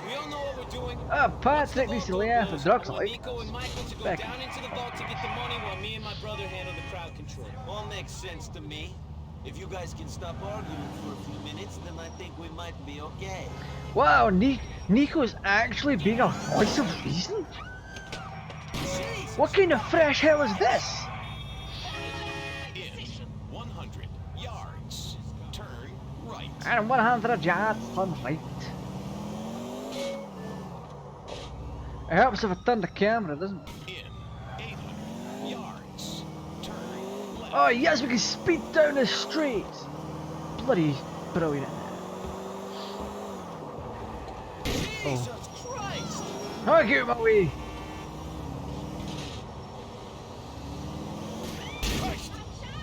We all know what we're doing. Patrick needs to lay off the drugs, I want like. Nico and Michael to go Back. down into the vault to get the money while me and my brother handle the crowd control. All makes sense to me. If you guys can stop arguing for a few minutes, then I think we might be okay. Wow, Nico's actually being a voice of reason? What kind of fresh hell is this? In 100 yards. Turn right. And 100 yards on right. It helps if I turn the camera, doesn't it? In 800 yards. Turn left. Oh yes, we can speed down the street. Bloody brilliant. Jesus Christ! Oh, get my way.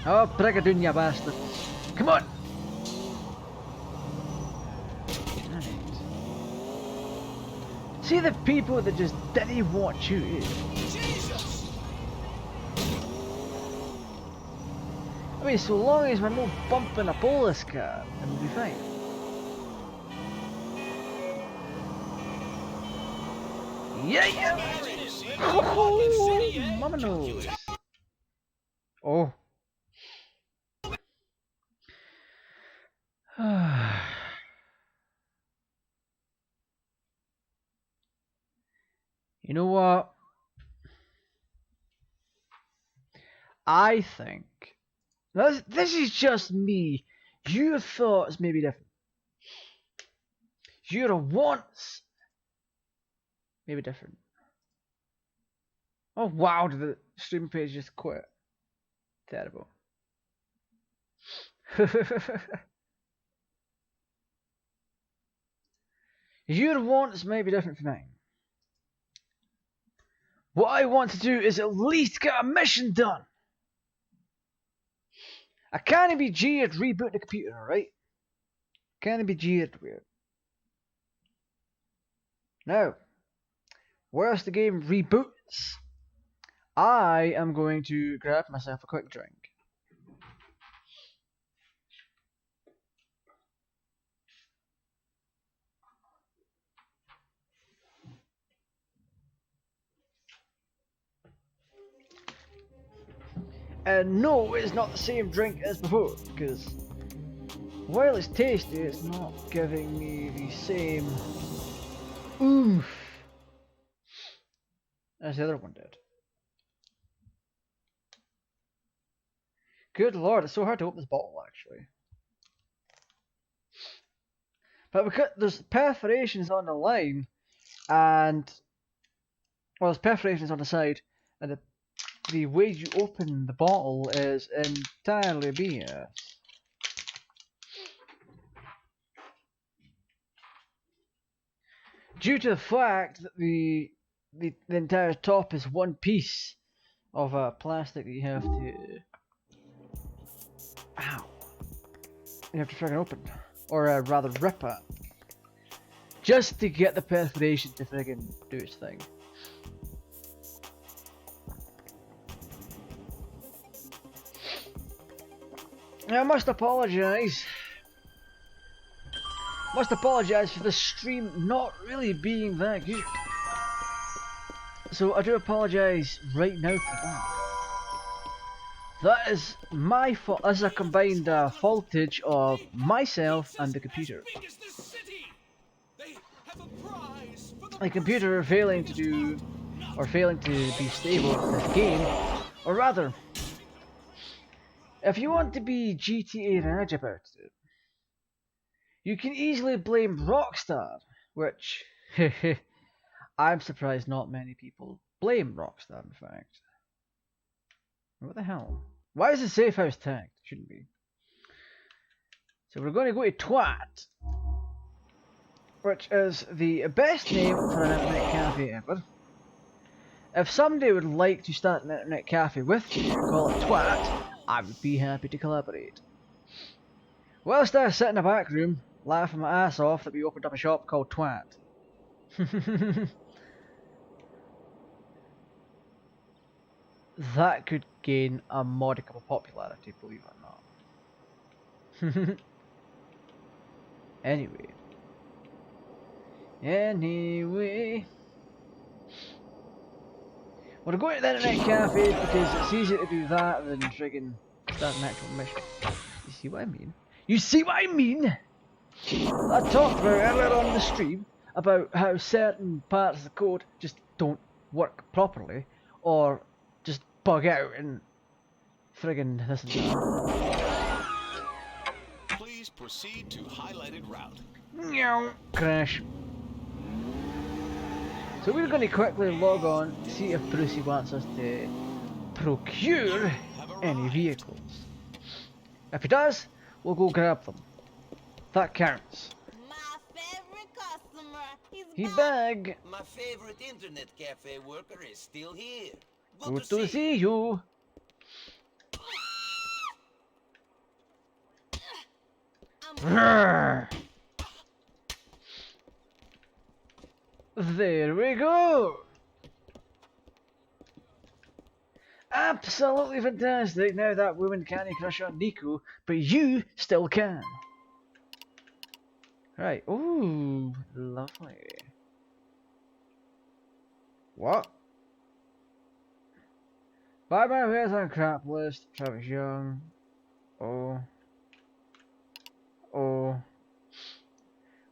Oh, brigadoon, you bastard. Come on. Right. See the people that just didn't want you. Jesus! I mean, so long as we're not bumping a police car, then we'll be fine. Yeah! Oh, mama knows. Oh. You know what? I think this is just me. Your thoughts may be different. Your wants may be different. Oh wow, did the stream page just quit? Terrible. Your wants may be different from mine. What I want to do is at least get a mission done. I can't be jeered reboot the computer, right? Can't be jeered with. Now, whilst the game reboots, I am going to grab myself a quick drink. And no, it's not the same drink as before, because while it's tasty, it's not giving me the same oomph as the other one did. Good lord, it's so hard to open this bottle actually. But because there's perforations on the line, and well, there's perforations on the side, and the way you open the bottle is entirely BS. Due to the fact that the entire top is one piece of plastic that you have to, ow, you have to friggin' open, or rather rip it, just to get the perforation to friggin' do its thing. I must apologise. Must apologise for the stream not really being that good. So I do apologise right now for that. That is my fault. As a combined faultage of myself and the computer. The computer failing to do, or failing to be stable in this game, or rather, if you want to be GTAraj about it, you can easily blame Rockstar, which I'm surprised not many people blame Rockstar, in fact. What the hell? Why is the safe house tagged? Shouldn't be. So we're going to go to Twat, which is the best name for an internet cafe ever. If somebody would like to start an internet cafe with me and call it Twat, I would be happy to collaborate. Whilst I sit in a back room, laughing my ass off that we opened up a shop called Twat. That could gain a modicum of popularity, believe it or not. Anyway. We're going to the internet cafe because it's easier to do that than friggin' start an actual mission. You see what I mean? You see what I mean? I talked about earlier on the stream about how certain parts of the code just don't work properly, or just bug out and friggin' this and that. Please proceed to highlighted route. Crash. So we're going to quickly log on to see if Brucey wants us to procure any vehicles. If he does, we'll go grab them. That counts. My favorite customer. He bag. My favorite internet cafe worker is still here. Good to see you. There we go. Absolutely fantastic. Now that woman can't crush on Nico, but you still can. Right. Ooh, lovely. What? Buy my wares on crap list. Travis Young. Oh. Oh.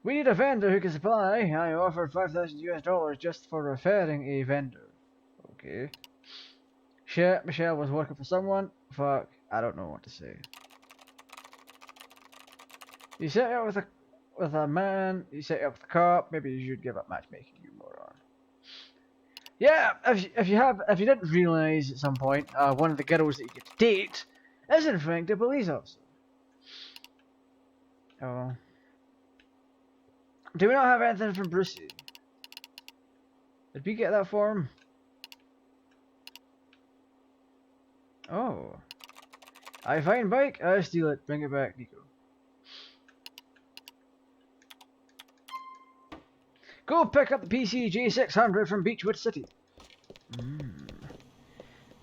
We need a vendor who can supply. I offered $5,000 just for referring a vendor. Okay. Shit, Michelle was working for someone. Fuck, I don't know what to say. You set me up with a man. You set me up with a cop. Maybe you should give up matchmaking, you moron. Yeah, if you didn't realise at some point, one of the girls that you get to date is in fact a police officer. Oh. Do we not have anything from Brucey? Did we get that for him? Oh. I find bike, I steal it, bring it back, Nico. Go pick up the PCG 600 from Beechwood City.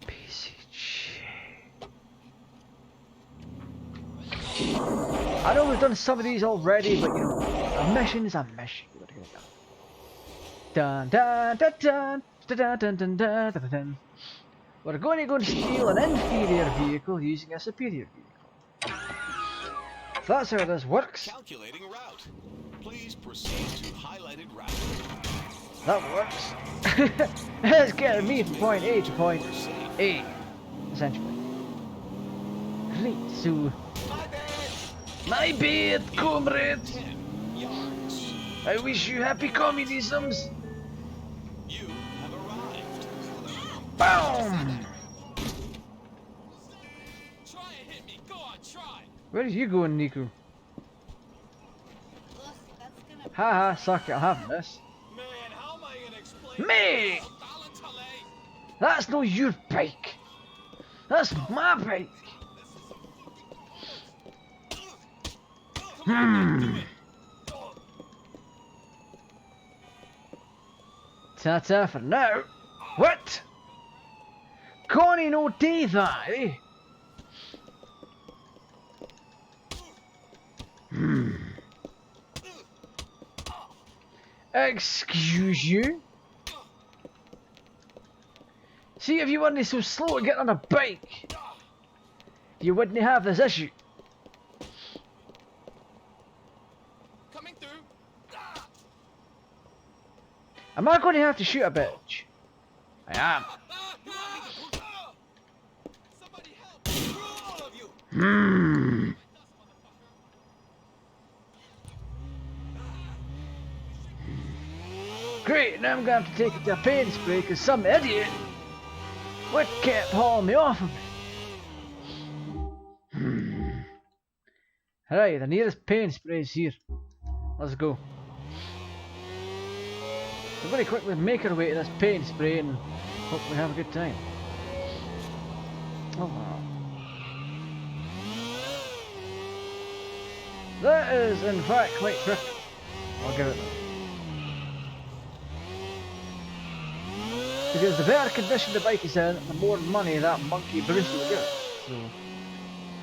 PCG. I know we've done some of these already, but you know, a mission is a mission. We gotta get it done. Dun dun dun dun dun dun dun dun dun dun. We're going to go and steal an inferior vehicle using a superior vehicle. So that's how this works. Calculating route. Please proceed to highlighted route. That works. It's getting me from point A to point A, essentially. Right, so... My bad, comrade! 10 yards. I wish you happy communisms! You have arrived. BOOM! Try and hit me. Go on, try. Where are you going, Nico? Ugh, that's gonna be Haha, suck it, I'm having this. Man, how am I gonna explain? Me! That's not your bike! That's my bike! Ta-ta for now. What? Connie no day that, eh? Excuse you? See, if you weren't so slow to get on a bike, you wouldn't have this issue. Coming through. Am I going to have to shoot a bitch? I am. Somebody help! All of you. Great, now I'm going to have to take it to a paint spray because some idiot would kept hauling me off of it. Alright, the nearest paint spray is here. Let's go. We're going to quickly make our way to this paint spray and hopefully have a good time. Oh wow. That is in fact quite tricky. I'll give it that. Because the better condition the bike is in, the more money that monkey Bruce will get. So,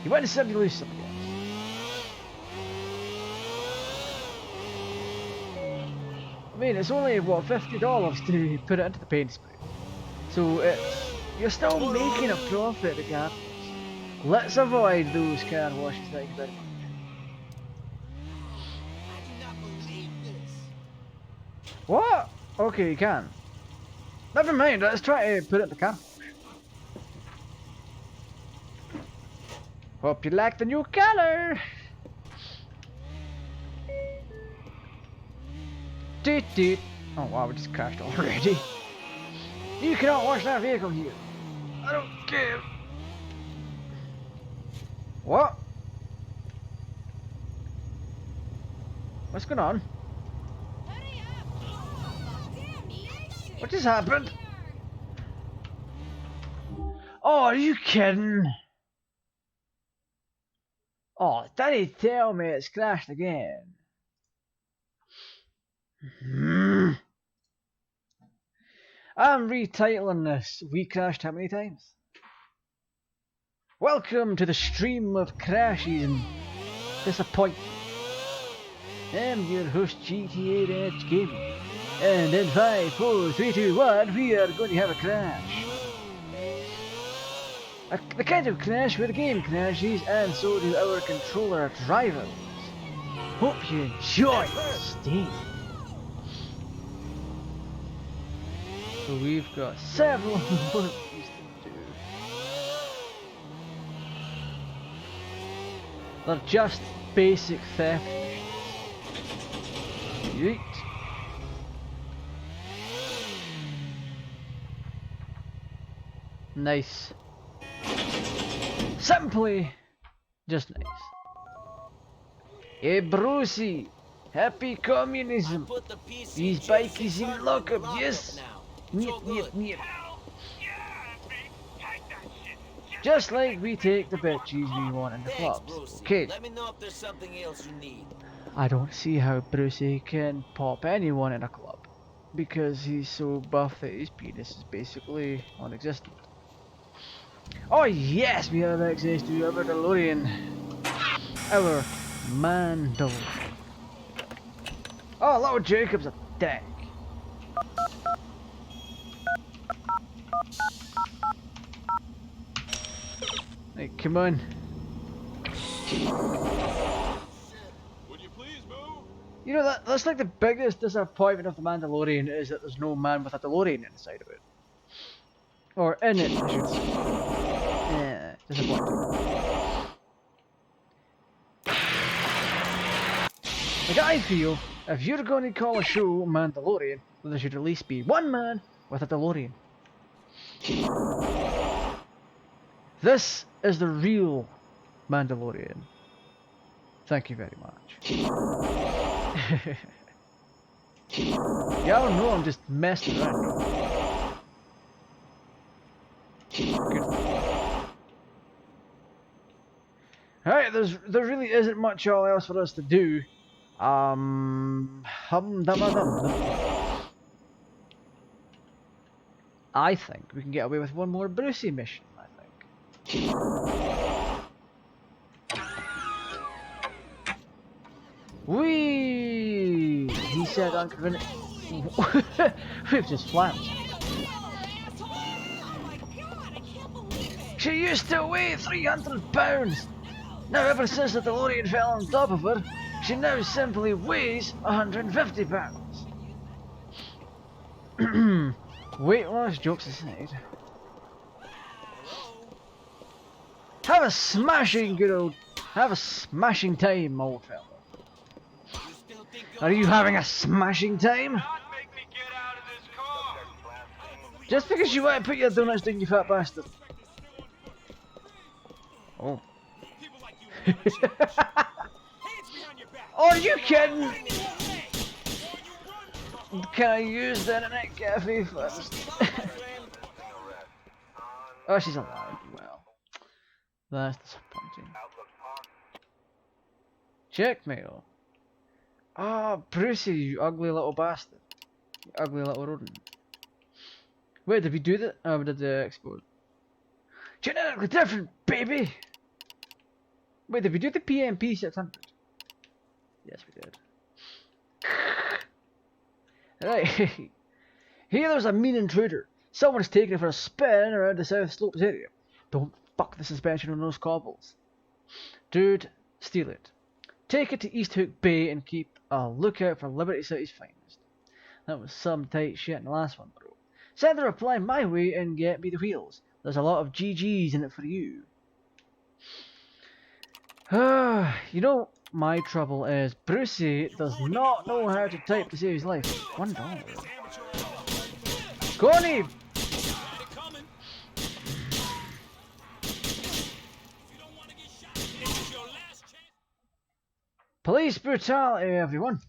you might necessarily lose some, yes. I mean, it's only, what, $50 to put it into the paint spray. So, you're still making a profit regardless. Let's avoid those car washes, thank you very much. I do not believe this. What? Okay, you can. Never mind, let's try to put it in the car. Hope you like the new color. Doot doot. Oh wow, we just crashed already. You cannot wash that vehicle here. I don't care. What? What's going on? Hurry up! Oh, damn me! What just happened? Oh, are you kidding? Oh, daddy tell me it's crashed again. I'm retitling this. We crashed how many times? Welcome to the stream of crashes and disappointment. I'm your host GTArajgaming. And in 5, 4, 3, 2, 1, we are going to have a crash. The kind of crash where the game crashes and so do our controller drivers. Hope you enjoy the stage. So we've got several of these to do. They're just basic theft missions. Yeet. Nice. Simply just nice. Hey Brucey, happy communism. Put the PC These chips bikies in permanent lockup, lockup yes? now. It's all Niet, good. niet. Just like we take the bitches we want in the Thanks, clubs. Brucey. Okay. Let me know if there's something else you need. I don't see how Brucey can pop anyone in a club. Because he's so buff that his penis is basically non-existent. Oh yes, we have access to our DeLorean. Our Mandalorian. Oh, little Jacob's a dick. Hey, come on. Would you please move? You know, that's like the biggest disappointment of the Mandalorian is that there's no man with a DeLorean inside of it. Or in it, I should say. Yeah, disappointing. Like I feel, if you're going to call a show Mandalorian, then there should at least be one man with a DeLorean. This is the real Mandalorian. Thank you very much. Yeah, I don't know, I'm just messing around. Good. Alright, there really isn't much else for us to do. Hum dum dum dum. I think we can get away with one more Brucey mission, I think. Whee! He said unconvinced. We've just flapped. She used to weigh 300 pounds. Now ever since the DeLorean fell on top of her, she now simply weighs 150 pounds. Weight loss jokes aside. Have a smashing time, old fella. Are you having a smashing time? Just because you want to put your donuts down, you fat bastard. Oh. Are you kidding? Can I use the internet cafe first? Oh, she's alive. Well, that's disappointing. Checkmail. Ah, Brucey, you ugly little bastard. You ugly little rodent. Wait, did we do that? Oh, we did the export. Genetically different, baby! Wait, did we do the PMP 600? Yes, we did. Right. Here there's a mean intruder. Someone's taking it for a spin around the South Slopes area. Don't fuck the suspension on those cobbles. Dude, steal it. Take it to East Hook Bay and keep a lookout for Liberty City's finest. That was some tight shit in the last one, bro. Send a reply my way and get me the wheels. There's a lot of GGs in it for you. You know, my trouble is Brucey does not know how to type to save his life. $1. Connie! Police brutality, everyone.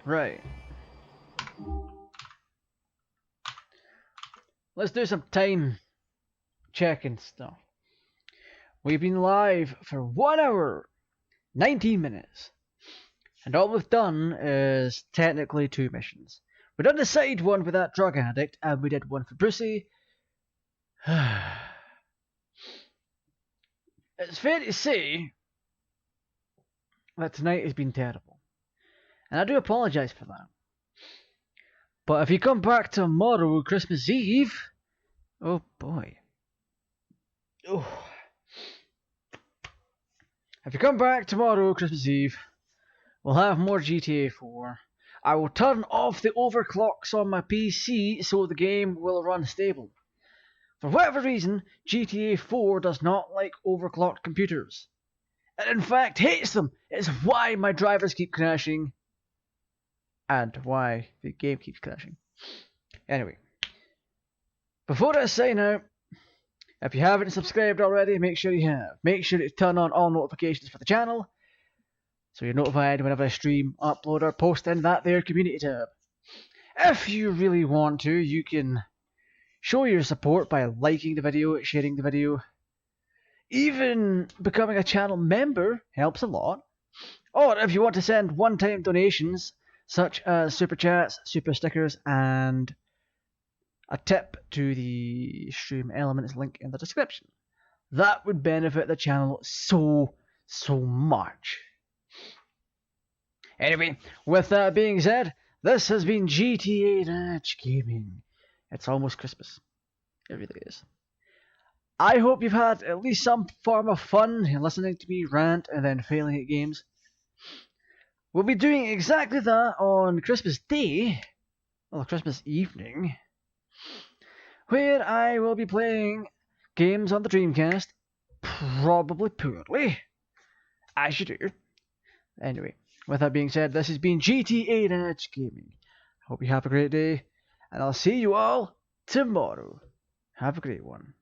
Right. Let's do some time checking stuff. We've been live for 1 hour, 19 minutes. And all we've done is technically 2 missions. We done the side one with that drug addict, and we did one for Brucey. It's fair to say that tonight has been terrible. And I do apologise for that. But if you come back tomorrow, Christmas Eve... Oh boy. Oh. If you come back tomorrow, Christmas Eve, we'll have more GTA 4. I will turn off the overclocks on my PC so the game will run stable. For whatever reason, GTA 4 does not like overclocked computers. and in fact hates them. It's why my drivers keep crashing, and why the game keeps crashing. Anyway, before I sign out, if you haven't subscribed already, make sure you have. Make sure to turn on all notifications for the channel, so you're notified whenever I stream, upload, or post in that there community tab. If you really want to, you can show your support by liking the video, sharing the video. Even becoming a channel member helps a lot. Or if you want to send one-time donations, such as super chats, super stickers, and a tip to the stream elements link in the description. That would benefit the channel so much. Anyway, with that being said, this has been GTArajgaming. It's almost Christmas. It really is. I hope you've had at least some form of fun listening to me rant and then failing at games. We'll be doing exactly that on Christmas Day, or Christmas evening, where I will be playing games on the Dreamcast, probably poorly, as you do. Anyway, with that being said, this has been GTArajgaming. Hope you have a great day, and I'll see you all tomorrow. Have a great one.